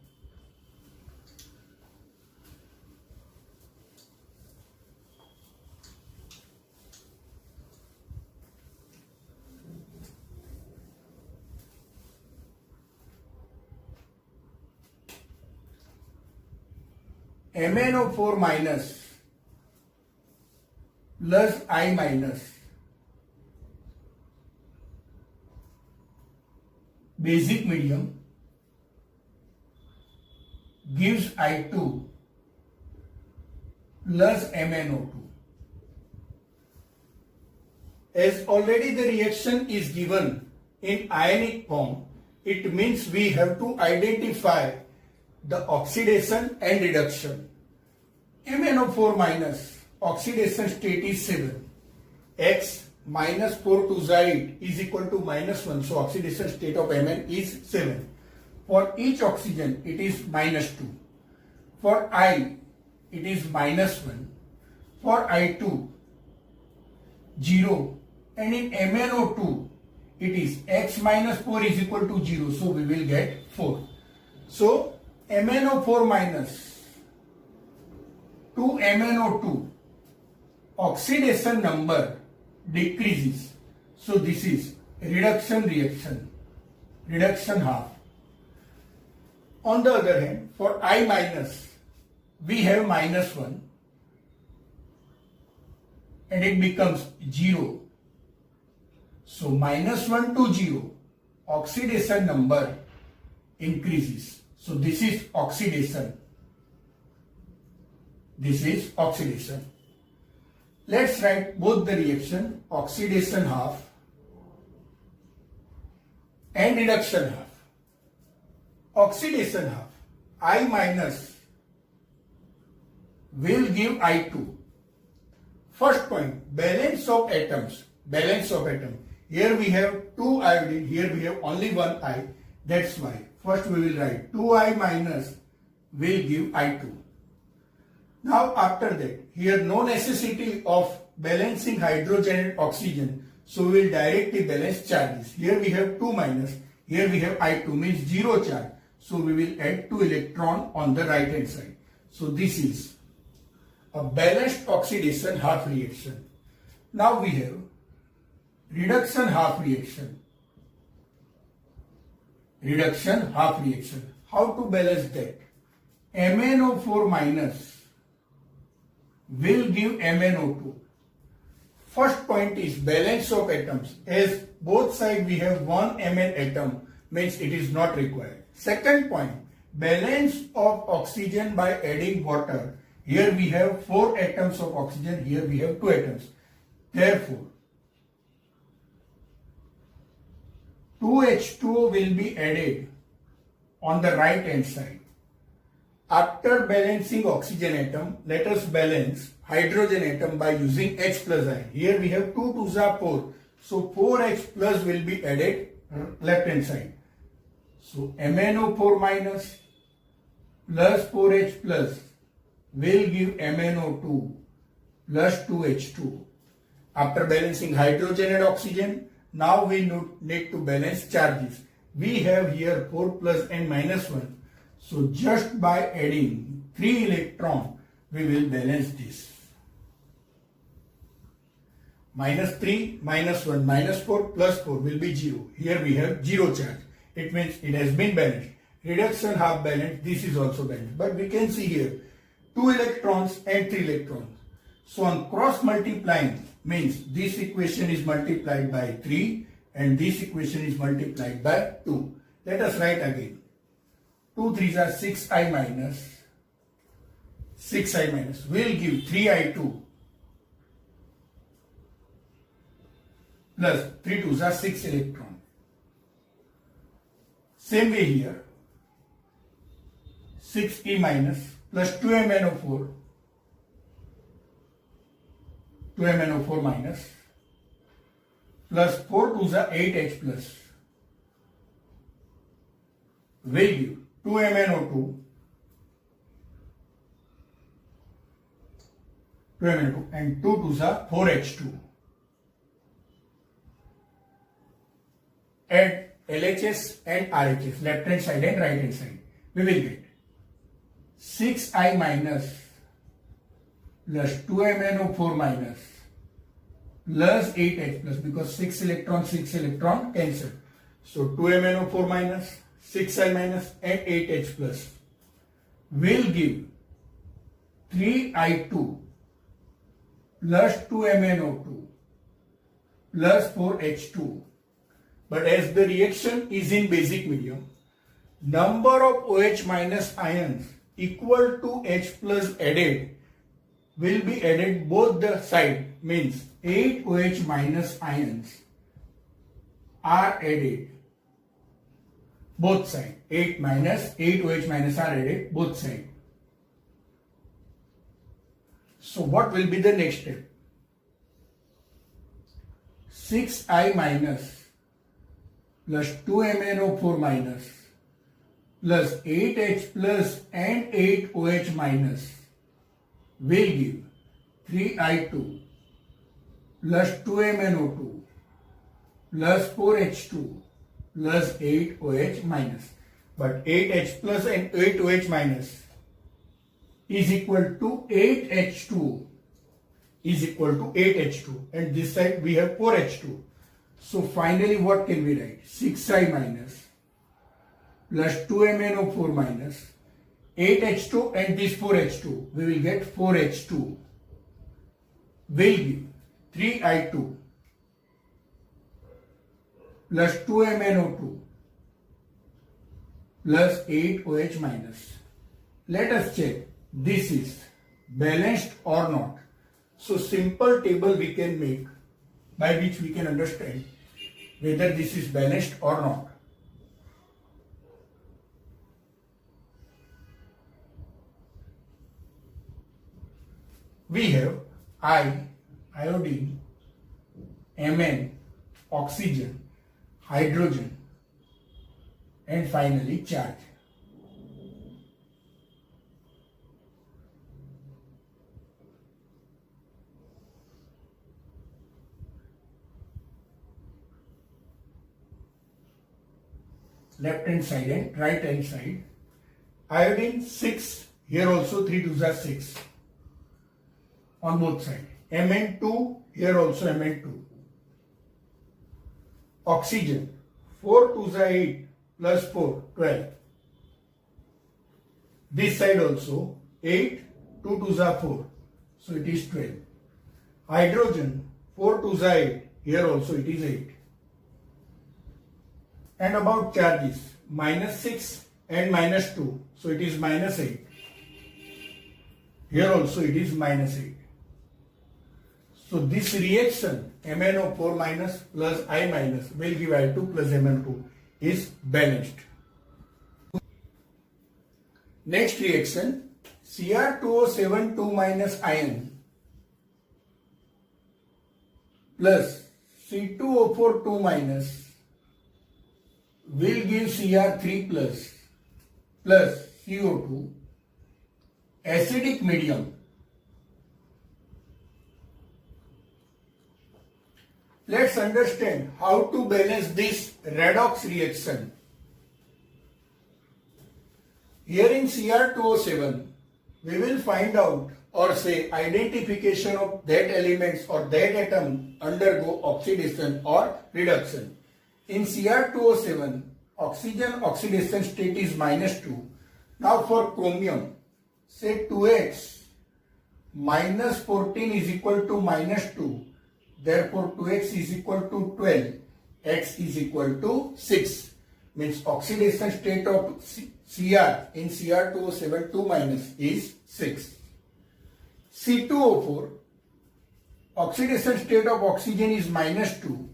MnO4 minus plus I minus basic medium gives I2 plus MnO2. As already the reaction is given in ionic form, it means we have to identify the oxidation and reduction. MnO4 minus oxidation state is 7. X minus 4 to 8 is equal to -1. So oxidation state of Mn is 7. For each oxygen it is -2. For I it is -1. For I2 0. And in MnO2 it is X minus 4 is equal to 0. So we will get 4. So MnO4 minus 2MnO2 oxidation number decreases. So this is reduction reaction, reduction half. On the other hand, for I minus, we have -1 and it becomes 0. So -1 to 0, oxidation number increases. So this is oxidation. This is oxidation. Let's write both the reaction, oxidation half and reduction half. Oxidation half, I minus will give I2. First point, balance of atoms. Balance of atom. Here we have 2 iodine, here we have only 1 I. That's why first we will write 2I minus will give I2. Now after that, here no necessity of balancing hydrogen and oxygen. So we will directly balance charges. Here we have 2 minus, here we have I2 means 0 charge. So we will add 2 electron on the right hand side. So this is a balanced oxidation half reaction. Now we have reduction half reaction. Reduction half reaction. How to balance that? MnO4 minus will give MnO2. First point is balance of atoms. As both sides we have one Mn atom, means it is not required. Second point, balance of oxygen by adding water. Here we have 4 atoms of oxygen, here we have 2 atoms. Therefore, 2H2O will be added on the right hand side. After balancing oxygen atom, let us balance hydrogen atom by using H plus ion. Here we have 2 2s are 4. So 4H plus will be added left hand side. So MnO4 minus plus 4H plus will give MnO2 plus 2H2. After balancing hydrogen and oxygen, now we need to balance charges. We have here 4 plus and minus 1. So just by adding 3 electrons, we will balance this. Minus 3, minus 1, minus 4, plus 4 will be 0. Here we have 0 charge. It means it has been balanced. Reduction half balanced, this is also balanced. But we can see here 2 electrons and 3 electrons. So on cross multiplying means this equation is multiplied by 3 and this equation is multiplied by 2. Let us write again. 2 3s are 6I minus. 6I minus will give 3I2 plus 3 2s are 6 electron. Same way here. 6E minus plus 2MnO4. 2MnO4 minus plus 4 2s are 8H plus will give 2MnO2 and 2 2s are 4H2. Add LHS and RHS, left hand side and right hand side. We will get 6I minus plus 2MnO4 minus plus 8H plus, because 6 electron cancel. So 2MnO4 minus, 6I minus and 8H plus will give 3I2 plus 2MnO2 plus 4H2. But as the reaction is in basic medium, number of OH minus ions equal to H plus added will be added both the side, means 8 OH minus ions are added both sides. 8 OH minus are added both sides. So what will be the next step? 6I minus plus 2MnO4 minus plus 8H plus and 8 OH minus will give 3I2 plus 2MnO2 plus 4H2 plus 8 OH minus. But 8H plus and 8 OH minus is equal to 8H2 is equal to 8H2, and this side we have 4H2. So finally what can we write? 6I minus plus 2MnO4 minus 8H2 and this 4H2. We will get 4H2 will give 3I2 plus 2MnO2 plus 8 OH minus. Let us check this is balanced or not. So simple table we can make by which we can understand whether this is balanced or not. We have I, iodine, Mn, oxygen, hydrogen, and finally charge. Left hand side and right hand side. Iodine 6, here also 3 2s are 6 on both sides. Mn2, here also Mn2. Oxygen 4 2s are 8 plus 4, 12. This side also 8, 2 2s are 4, so it is 12. Hydrogen 4 2s are 8, here also it is 8. And about charges, -6 and -2, so it is -8. Here also it is -8. So this reaction MnO4 minus plus I minus will give I2 plus Mn2 is balanced. Next reaction, Cr2O7 2 minus ion plus C2O4 2 minus will give Cr3 plus CO2, acidic medium. Let's understand how to balance this redox reaction. Here in Cr2O7, we will find out or say identification of that elements or that atom undergo oxidation or reduction. In Cr2O7, oxygen oxidation state is -2. Now for chromium, say 2x minus 14 is equal to -2. Therefore 2x is equal to 12. X is equal to 6. Means oxidation state of Cr in Cr2O7 2 minus is 6. C2O4, oxidation state of oxygen is -2.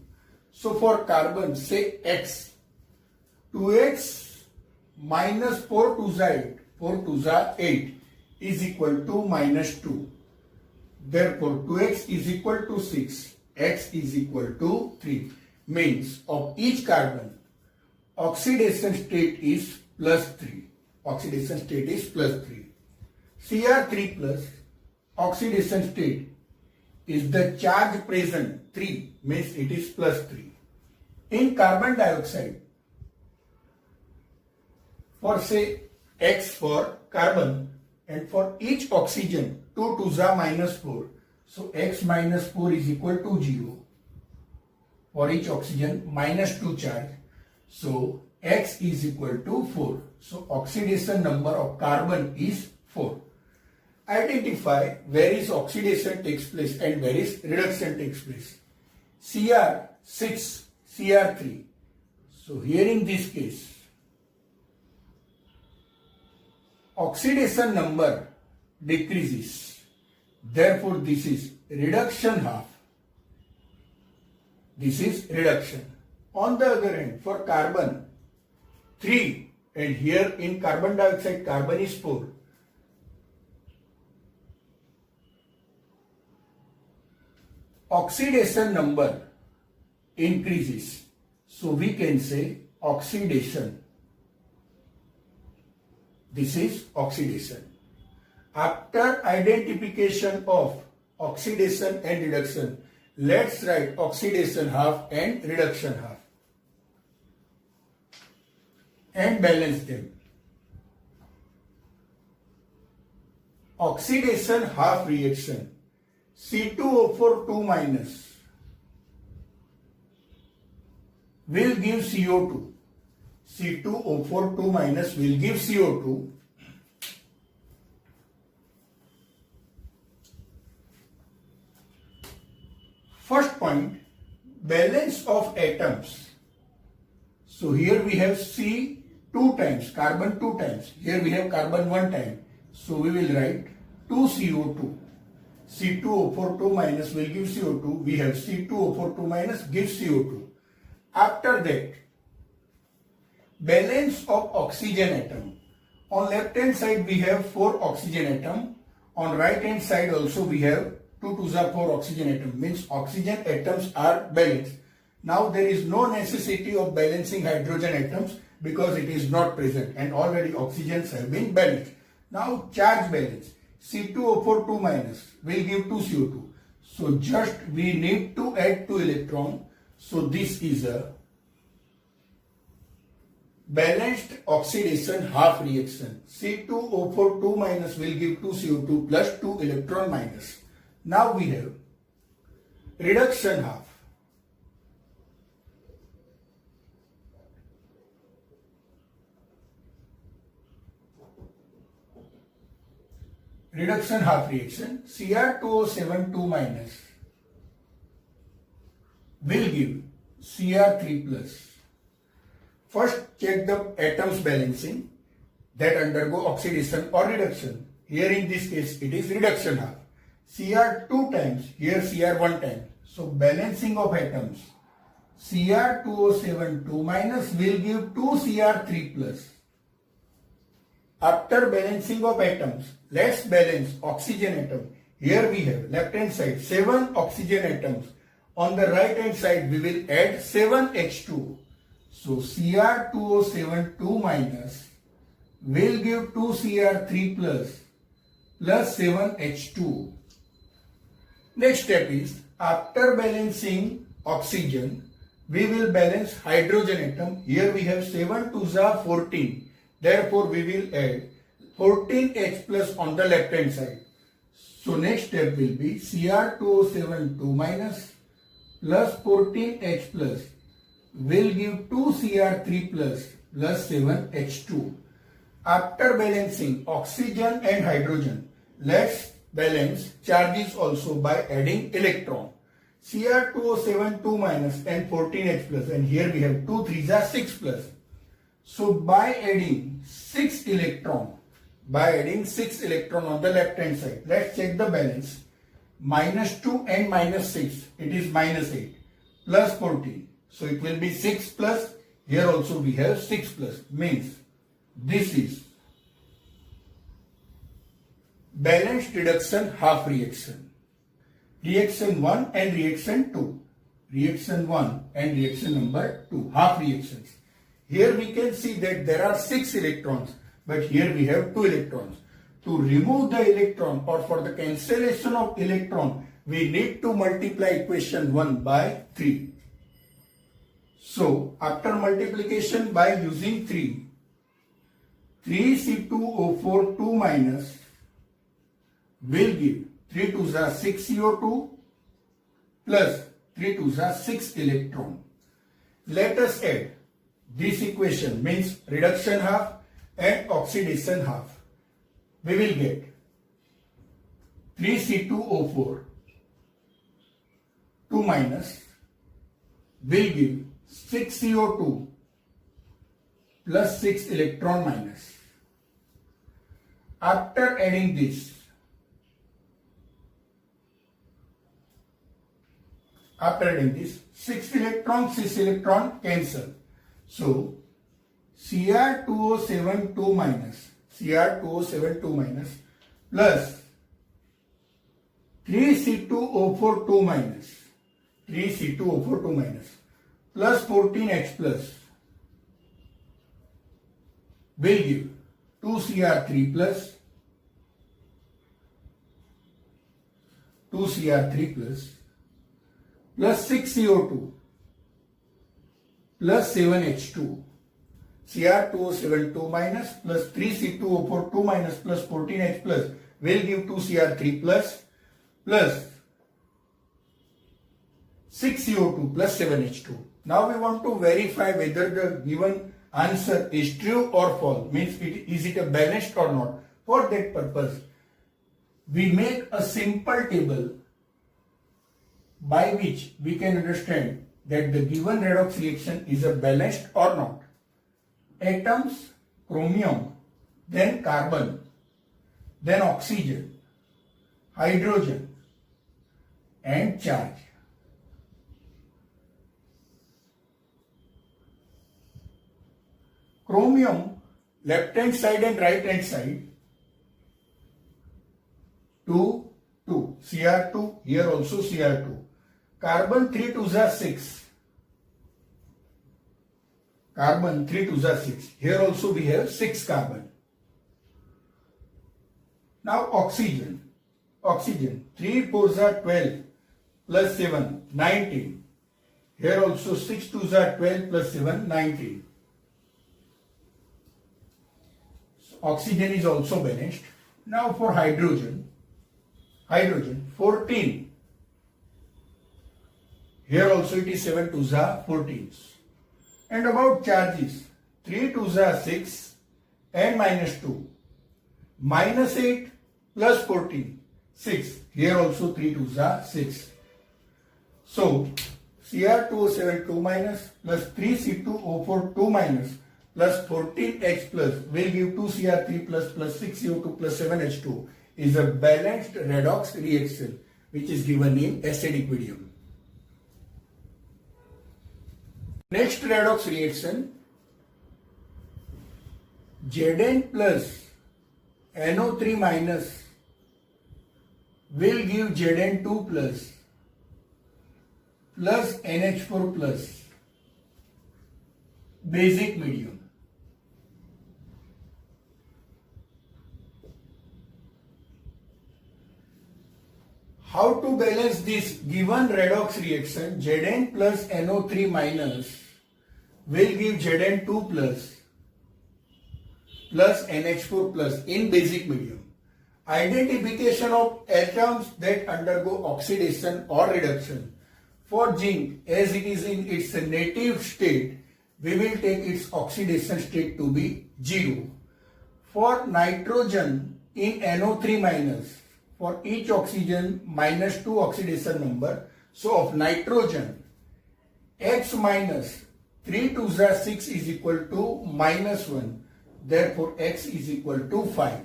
So for carbon, say x. 2x minus 4 2s are 8. 4 2s are 8 is equal to -2. Therefore 2x is equal to 6. X is equal to 3. Means of each carbon, oxidation state is +3. Oxidation state is +3. Cr3 plus, oxidation state is the charge present 3, means it is +3. In carbon dioxide, for say X for carbon and for each oxygen 2 2s are -4. So X minus 4 is equal to 0. For each oxygen -2 charge. So X is equal to 4. So oxidation number of carbon is 4. Identify where is oxidation takes place and where is reduction takes place. Cr6, Cr3. So here in this case, oxidation number decreases. Therefore this is reduction half. This is reduction. On the other hand, for carbon 3 and here in carbon dioxide carbon is 4. Oxidation number increases. So we can say oxidation. This is oxidation. After identification of oxidation and reduction, let's write oxidation half and reduction half and balance them. Oxidation half reaction, C2O4 2 minus will give CO2. C2O4 2 minus will give CO2. First point, balance of atoms. So here we have C 2 times, carbon 2 times. Here we have carbon 1 time. So we will write 2 CO2. C2O4 2 minus will give CO2. We have C2O4 2 minus gives CO2. After that, balance of oxygen atom. On left hand side we have 4 oxygen atom. On right hand side also we have 2 2s are 4 oxygen atom. Means oxygen atoms are balanced. Now there is no necessity of balancing hydrogen atoms because it is not present and already oxygens have been balanced. Now charge balance. C2O4 2 minus will give 2 CO2. So just we need to add 2 electron. So this is a balanced oxidation half reaction. C2O4 2 minus will give 2 CO2 plus 2 electron minus. Now we have reduction half. Reduction half reaction. Cr2O7 2 minus will give Cr3 plus. First check the atoms balancing that undergo oxidation or reduction. Here in this case it is reduction half. Cr 2 times, here Cr 1 times. So balancing of atoms. Cr2O7 2 minus will give 2 Cr3 plus. After balancing of atoms, let's balance oxygen atom. Here we have left hand side 7 oxygen atoms. On the right hand side we will add 7 H2. So Cr2O7 2 minus will give 2 Cr3 plus 7 H2. Next step is after balancing oxygen, we will balance hydrogen atom. Here we have 7 2s are 14. Therefore, we will add 14H plus on the left hand side. So next step will be Cr2O7 2 minus plus 14H plus will give 2 Cr3 plus 7 H2. After balancing oxygen and hydrogen, let's balance charges also by adding electron. Cr2O7 2 minus and 14H plus, and here we have 2 3s are 6 plus. So by adding 6 electron on the left hand side, let's check the balance. Minus 2 and minus 6, it is minus 8 plus 14. So it will be 6 plus, here also we have 6 plus, means this is balanced reduction half reaction. Reaction 1 and reaction 2. Reaction 1 and reaction number 2, half reactions. Here we can see that there are 6 electrons, but here we have 2 electrons. To remove the electron or for the cancellation of electron, we need to multiply equation 1 by 3. So after multiplication by using 3, 3C2O4 2 minus will give 3 2s are 6 CO2 plus 3 2s are 6 electron. Let us add this equation, means reduction half and oxidation half. We will get 3C2O4 2 minus will give 6 CO2 plus 6 electron minus. After adding this, 6 electron cancel. So Cr2O7 2 minus plus 3C2O4 2 minus plus 14H plus will give 2 Cr3 plus 6 CO2 plus 7 H2. Cr2O7 2 minus plus 3C2O4 2 minus plus 14H plus will give 2 Cr3 plus 6 CO2 plus 7 H2. Now we want to verify whether the given answer is true or false, means is it a balanced or not. For that purpose, we make a simple table by which we can understand that the given redox reaction is a balanced or not. Atoms, chromium, then carbon, then oxygen, hydrogen and charge. Chromium, left hand side and right hand side, 2, 2, Cr2, here also Cr2. Carbon 3 2s are 6, carbon 3 2s are 6. Here also we have 6 carbon. Now oxygen. Oxygen 3 4s are 12 plus 7 19. Here also 6 2s are 12 plus 7 19. So oxygen is also balanced. Now for hydrogen. Hydrogen 14. Here also it is 7 2s are 14. And about charges 3 2s are 6 and minus 2. Minus 8 plus 14 6. Here also 3 2s are 6. So Cr2O7 2 minus plus 3C2O4 2 minus plus 14H plus will give 2Cr3 plus 6CO2 plus 7H2 is a balanced redox reaction which is given in acidic medium. Next redox reaction, Zn plus NO3 minus will give Zn2 plus NH4 plus basic medium. How to balance this given redox reaction? Zn plus NO3 minus will give Zn2 plus NH4 plus in basic medium. Identification of atoms that undergo oxidation or reduction. For zinc, as it is in its native state, we will take its oxidation state to be 0. For nitrogen in NO3 minus, for each oxygen minus 2 oxidation number. So of nitrogen, X minus 3 2s are 6 is equal to minus 1. Therefore, X is equal to 5.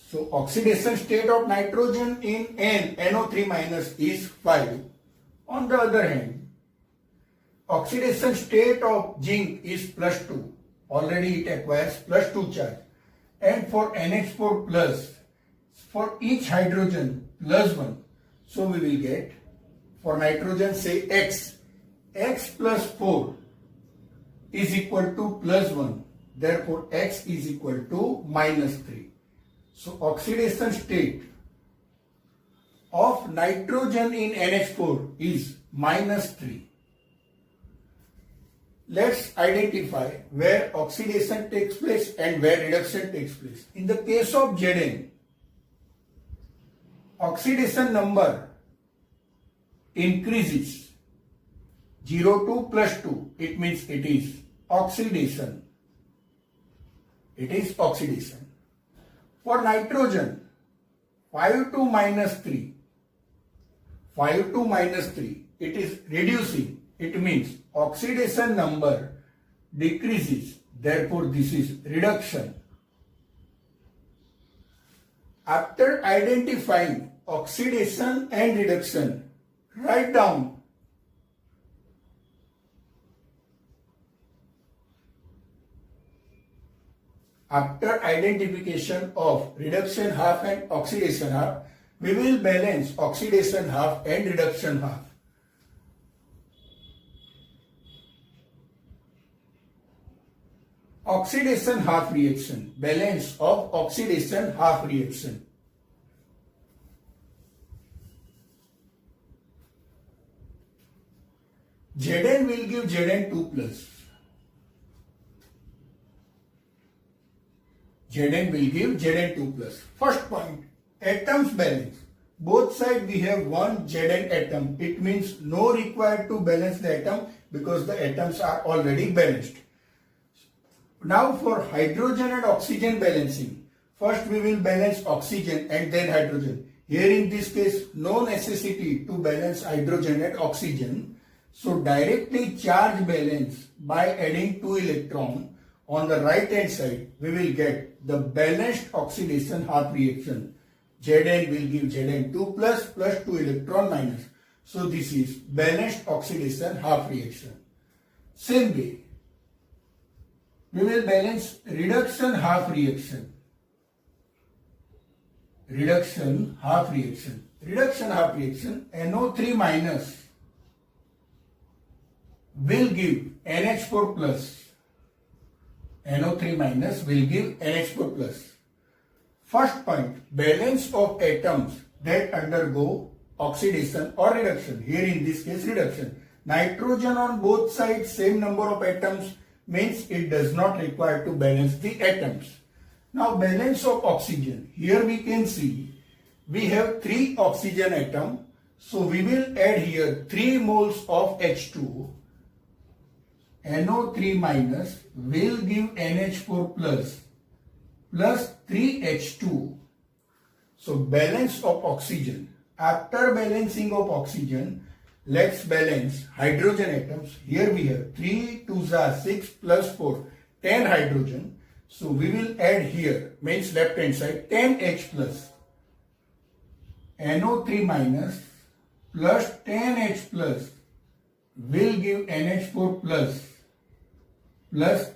So oxidation state of nitrogen in NO3 minus is 5. On the other hand, oxidation state of zinc is plus 2. Already it acquires plus 2 charge. And for NH4 plus, for each hydrogen plus 1. So we will get, for nitrogen say X. X plus 4 is equal to plus 1. Therefore, X is equal to minus 3. So oxidation state of nitrogen in NH4 is minus 3. Let's identify where oxidation takes place and where reduction takes place. In the case of Zn, oxidation number increases 0 to plus 2. It means it is oxidation. It is oxidation. For nitrogen, 5 to minus 3. 5 to minus 3. It is reducing. It means oxidation number decreases. Therefore, this is reduction. After identifying oxidation and reduction, write down after identification of reduction half and oxidation half, we will balance oxidation half and reduction half. Oxidation half reaction, balance of oxidation half reaction. Zn will give Zn2 plus. Zn will give Zn2 plus. First point, atoms balance. Both sides we have one Zn atom. It means no required to balance the atom because the atoms are already balanced. Now for hydrogen and oxygen balancing. First we will balance oxygen and then hydrogen. Here in this case, no necessity to balance hydrogen and oxygen. So directly charge balance by adding 2 electrons. On the right hand side, we will get the balanced oxidation half reaction. Zn will give Zn2 plus 2 electron minus. So this is balanced oxidation half reaction. Same way, we will balance reduction half reaction. Reduction half reaction. Reduction half reaction, NO3 minus will give NH4 plus. NO3 minus will give NH4 plus. First point, balance of atoms that undergo oxidation or reduction. Here in this case reduction. Nitrogen on both sides, same number of atoms, means it does not require to balance the atoms. Now balance of oxygen. Here we can see we have 3 oxygen atom. So we will add here 3 moles of H2. NO3 minus will give NH4 plus 3H2. So balance of oxygen. After balancing of oxygen, let's balance hydrogen atoms. Here we have 3 2s are 6 plus 4, 10 hydrogen. So we will add here, means left hand side, 10H plus. NO3 minus plus 10H plus will give NH4 plus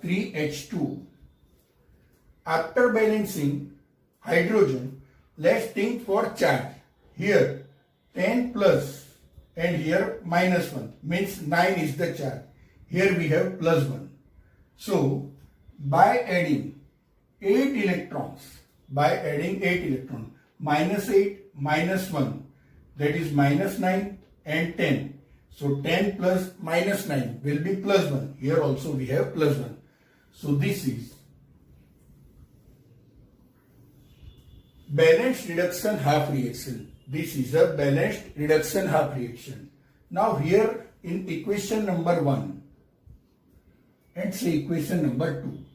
3H2. After balancing hydrogen, let's think for charge. Here 10 plus and here minus 1, means 9 is the charge. Here we have plus 1. So by adding 8 electrons, minus 8 minus 1, that is minus 9 and 10. So 10 plus minus 9 will be plus 1. Here also we have plus 1. So this is balanced reduction half reaction. This is a balanced reduction half reaction. Now here in equation number 1 and say equation number 2,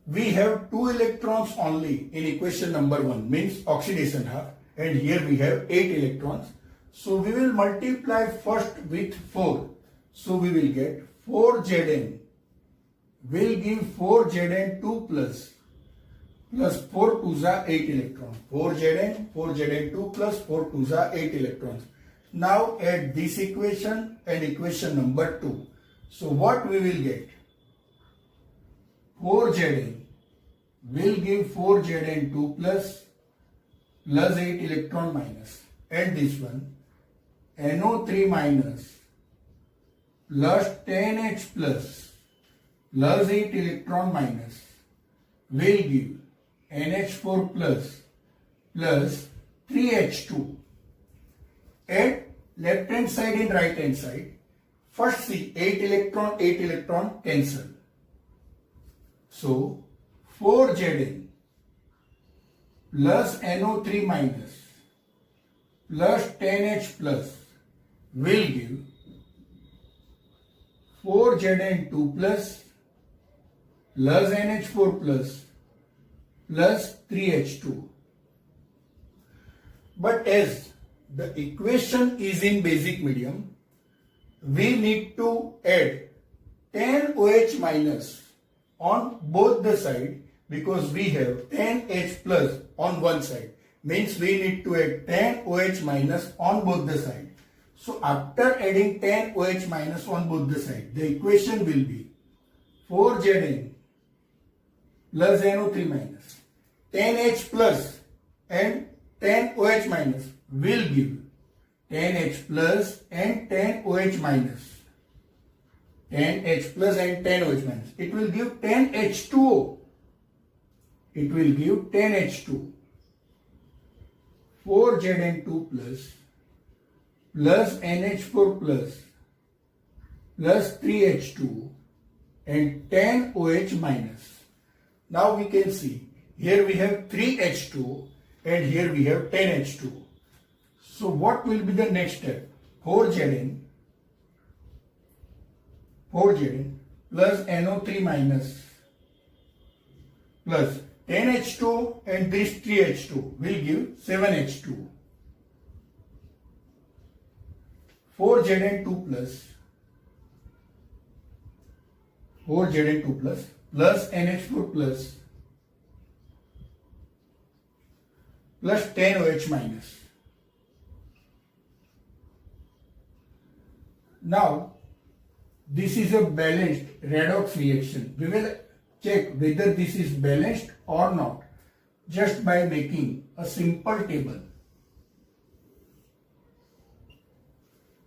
we have 2 electrons only in equation number 1, means oxidation half, and here we have 8 electrons. So we will multiply first with 4. So we will get 4Zn will give 4Zn2 plus 4 2s are 8 electrons. 4Zn2 plus 4 2s are 8 electrons. Now add this equation and equation number 2. So what we will get? 4Zn will give 4Zn2 plus 8 electron minus, and this one NO3 minus plus 10H plus 8 electron minus will give NH4 plus 3H2. At left hand side and right hand side, first see 8 electron cancel. So 4Zn plus NO3 minus plus 10H plus will give 4Zn2 plus NH4 plus 3H2. But as the equation is in basic medium, we need to add 10 OH minus on both the side, because we have 10H plus on one side, means we need to add 10 OH minus on both the side. So after adding 10 OH minus on both the side, the equation will be 4Zn plus NO3 minus 10H plus and 10 OH minus will give 10H plus and 10 OH minus. 10H plus and 10 OH minus. It will give 10H2O. It will give 10H2. 4Zn2 plus NH4 plus 3H2 and 10 OH minus. Now we can see here we have 3H2 and here we have 10H2. So what will be the next step? 4Zn plus NO3 minus plus 10H2 and this 3H2 will give 7H2. 4Zn2 plus NH4 plus 10 OH minus. Now this is a balanced redox reaction. We will check whether this is balanced or not just by making a simple table.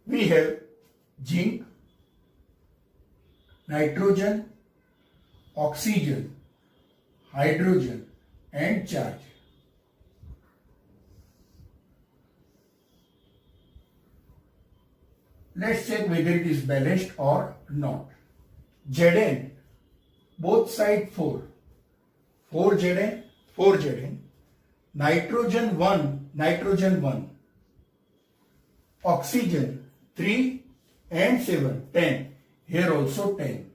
We have zinc, nitrogen, oxygen, hydrogen and charge. Let's check whether it is balanced or not. Zn, both side 4. 4 Zn, 4 Zn. Nitrogen 1. Oxygen 3 and 7, 10. Here also 10.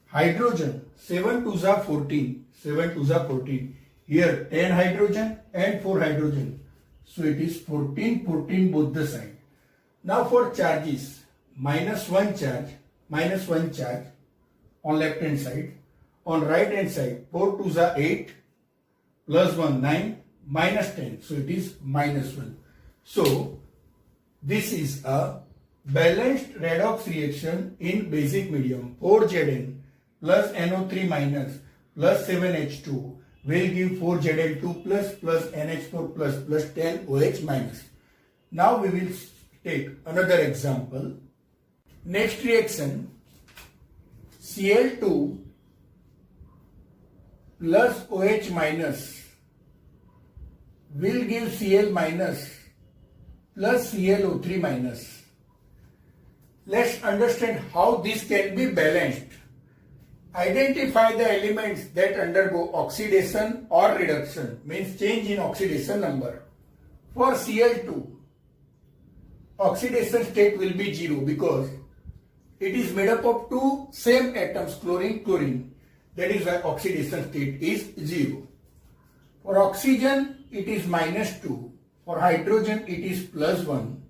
Hydrogen 7 2s are 14. 7 2s are 14. Here 10 hydrogen and 4 hydrogen. So it is 14 both the side. Now for charges, -1 charge on left hand side. On right hand side, 4 2s are 8, plus 1 9, minus 10. So it is -1. So this is a balanced redox reaction in basic medium. 4 Zn plus NO3 minus plus 7H2 will give 4 Zn2 plus NH4 plus 10 OH minus. Now we will take another example. Next reaction, Cl2 plus OH minus will give Cl minus plus ClO3 minus. Let's understand how this can be balanced. Identify the elements that undergo oxidation or reduction, means change in oxidation number. For Cl2, oxidation state will be 0 because it is made up of two same atoms, chlorine. That is why oxidation state is 0. For oxygen, it is -2. For hydrogen, it is +1.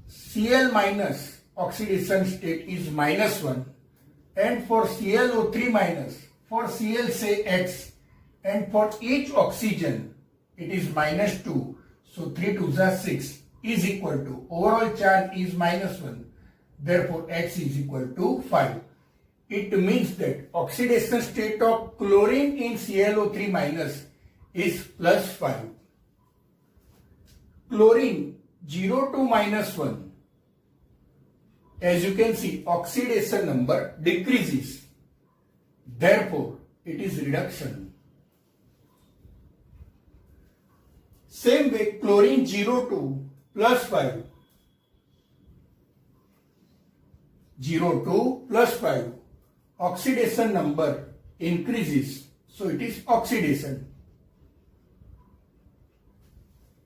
Cl minus, oxidation state is -1. And for ClO3 minus, for Cl say X, and for each oxygen, it is -2. So 3 2s are 6 is equal to, overall charge is -1. Therefore, X is equal to 5. It means that oxidation state of chlorine in ClO3 minus is +5. Chlorine 0 to -1. As you can see, oxidation number decreases. Therefore, it is reduction. Same way, chlorine 0 to +5. 0 to +5. Oxidation number increases. So it is oxidation.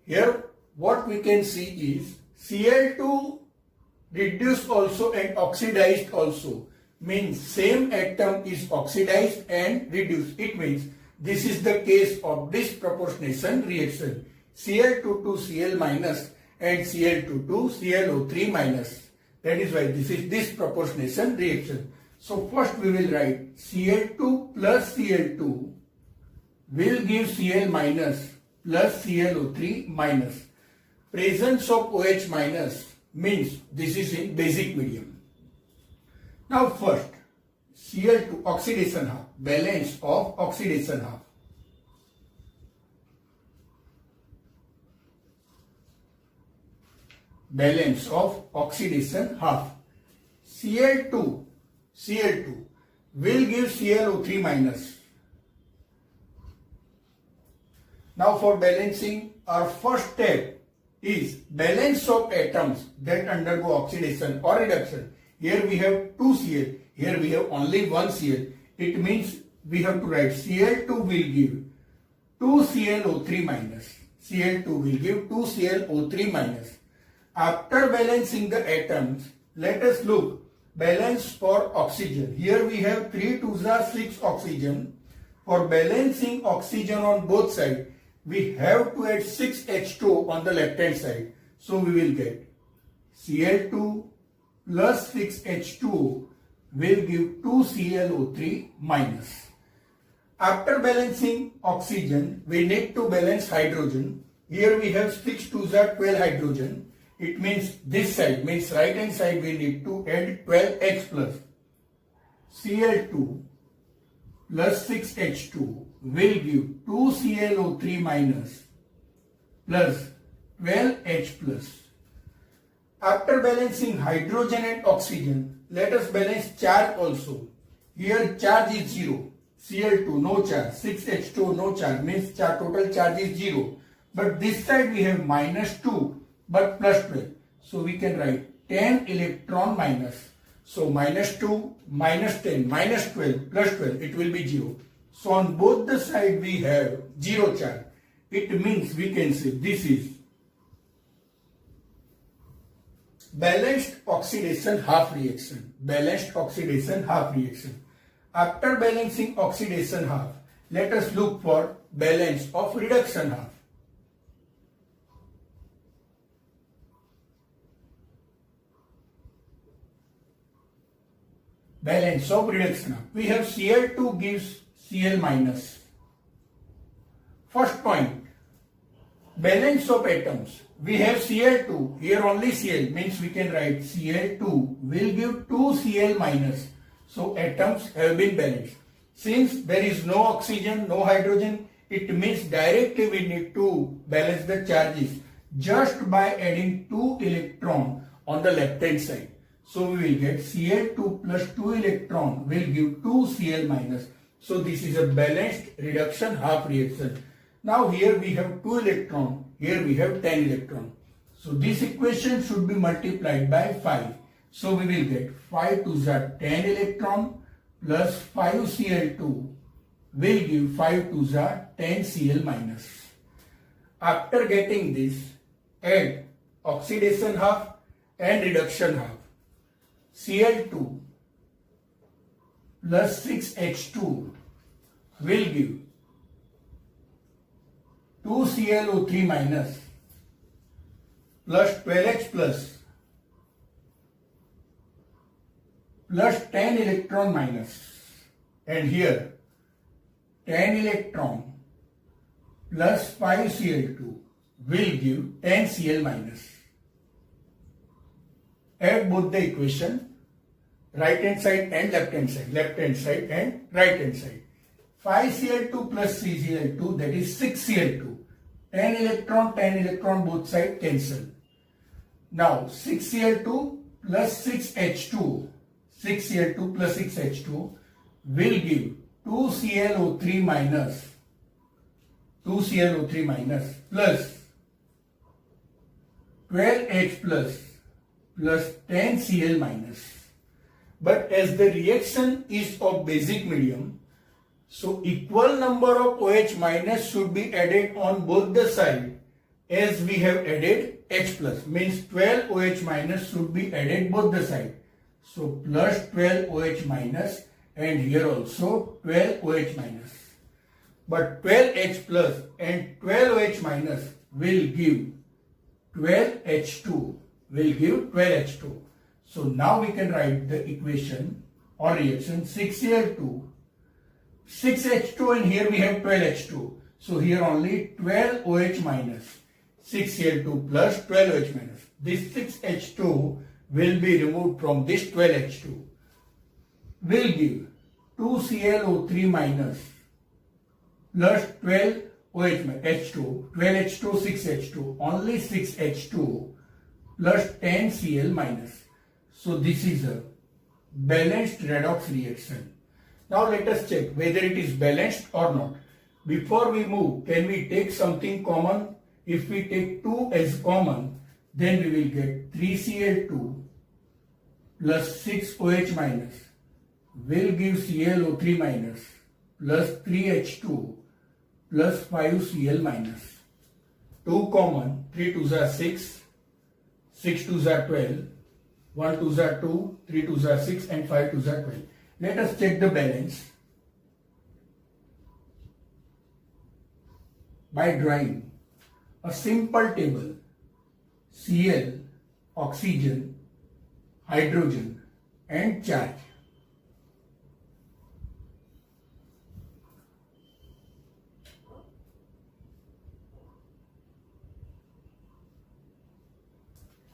Here, what we can see is Cl2 reduced also and oxidized also, means same atom is oxidized and reduced. It means this is the case of disproportionation reaction, Cl2 to Cl minus and Cl2 to ClO3 minus. That is why this is disproportionation reaction. So first we will write Cl2 plus Cl2 will give Cl minus plus ClO3 minus. Presence of OH minus means this is in basic medium. Now first, Cl2 oxidation half, balance of oxidation half. Balance of oxidation half. Cl2 will give ClO3 minus. Now for balancing, our first step is balance of atoms that undergo oxidation or reduction. Here we have 2 Cl, here we have only 1 Cl. It means we have to write Cl2 will give 2 ClO3 minus. Cl2 will give 2 ClO3 minus. After balancing the atoms, let us look balance for oxygen. Here we have 3 2s are 6 oxygen. For balancing oxygen on both sides, we have to add 6 H2O on the left hand side. So we will get Cl2 plus 6 H2O will give 2 ClO3 minus. After balancing oxygen, we need to balance hydrogen. Here we have 6 2s are 12 hydrogen. It means this side, means right hand side, we need to add 12H plus. Cl2 plus 6H2 will give 2 ClO3 minus plus 12H plus. After balancing hydrogen and oxygen, let us balance charge also. Here charge is 0. Cl2 no charge. 6H2 no charge means total charge is 0. But this side we have minus 2 but plus 12. So we can write 10 electron minus. So minus 2 minus 10 minus 12 plus 12 it will be 0. So on both the side we have 0 charge. It means we can say this is balanced oxidation half reaction. Balanced oxidation half reaction. After balancing oxidation half, let us look for balance of reduction half. Balance of reduction half. We have Cl2 gives Cl minus. First point, balance of atoms. We have Cl2, here only Cl, means we can write Cl2 will give 2 Cl minus. So atoms have been balanced. Since there is no oxygen, no hydrogen, it means directly we need to balance the charges just by adding 2 electron on the left hand side. So we will get Cl2 plus 2 electron will give 2 Cl minus. So this is a balanced reduction half reaction. Now here we have 2 electron, here we have 10 electron. So this equation should be multiplied by 5. So we will get 5 to the 10 electron plus 5 Cl2 will give 5 to the 10 Cl minus. After getting this, add oxidation half and reduction half. Cl2 plus 6H2 will give 2 ClO3 minus plus 12H plus 10 electron minus, and here 10 electron plus 5 Cl2 will give 10 Cl minus. Add both the equation, right hand side and left hand side and right hand side. 5 Cl2 plus 3 Cl2, that is 6 Cl2. 10 electron both sides cancel. Now 6 Cl2 plus 6H2, 6 Cl2 plus 6H2 will give 2 ClO3 minus, 2 ClO3 minus plus 12H plus 10 Cl minus. But as the reaction is of basic medium, so equal number of OH minus should be added on both the sides as we have added H plus, means 12 OH minus should be added both the sides. So plus 12 OH minus and here also 12 OH minus. But 12H plus and 12 OH minus will give 12H2, will give 12H2. So now we can write the equation or reaction 6Cl2, 6H2 and here we have 12H2. So here only 12 OH minus, 6Cl2 plus 12 OH minus. This 6H2 will be removed from this 12H2. Will give 2 ClO3 minus plus 12 OH minus H2, 12H2, 6H2, only 6H2 plus 10 Cl minus. So this is a balanced redox reaction. Now let us check whether it is balanced or not. Before we move, can we take something common? If we take 2 as common, then we will get 3Cl2 plus 6 OH minus will give ClO3 minus plus 3H2 plus 5 Cl minus. 2 common, 3 2s are 6, 6 2s are 12, 1 2s are 2, 3 2s are 6 and 5 2s are 12. Let us check the balance by drawing a simple table. Cl, oxygen, hydrogen and charge.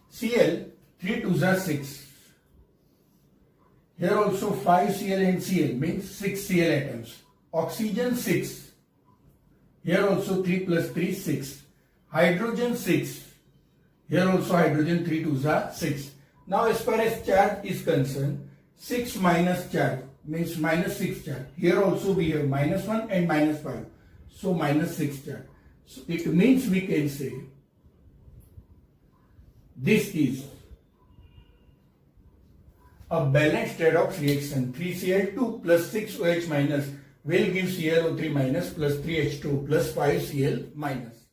Cl, 3 2s are 6. Here also 5 Cl and Cl means 6 Cl atoms. Oxygen 6. Here also 3 plus 3 6. Hydrogen 6. Here also hydrogen 3 2s are 6. Now as far as charge is concerned, 6 minus charge means minus 6 charge. Here also we have minus 1 and minus 5. So minus 6 charge. So it means we can say this is a balanced redox reaction. 3Cl2 plus 6OH minus will give ClO3 minus plus 3H2 plus 5Cl minus.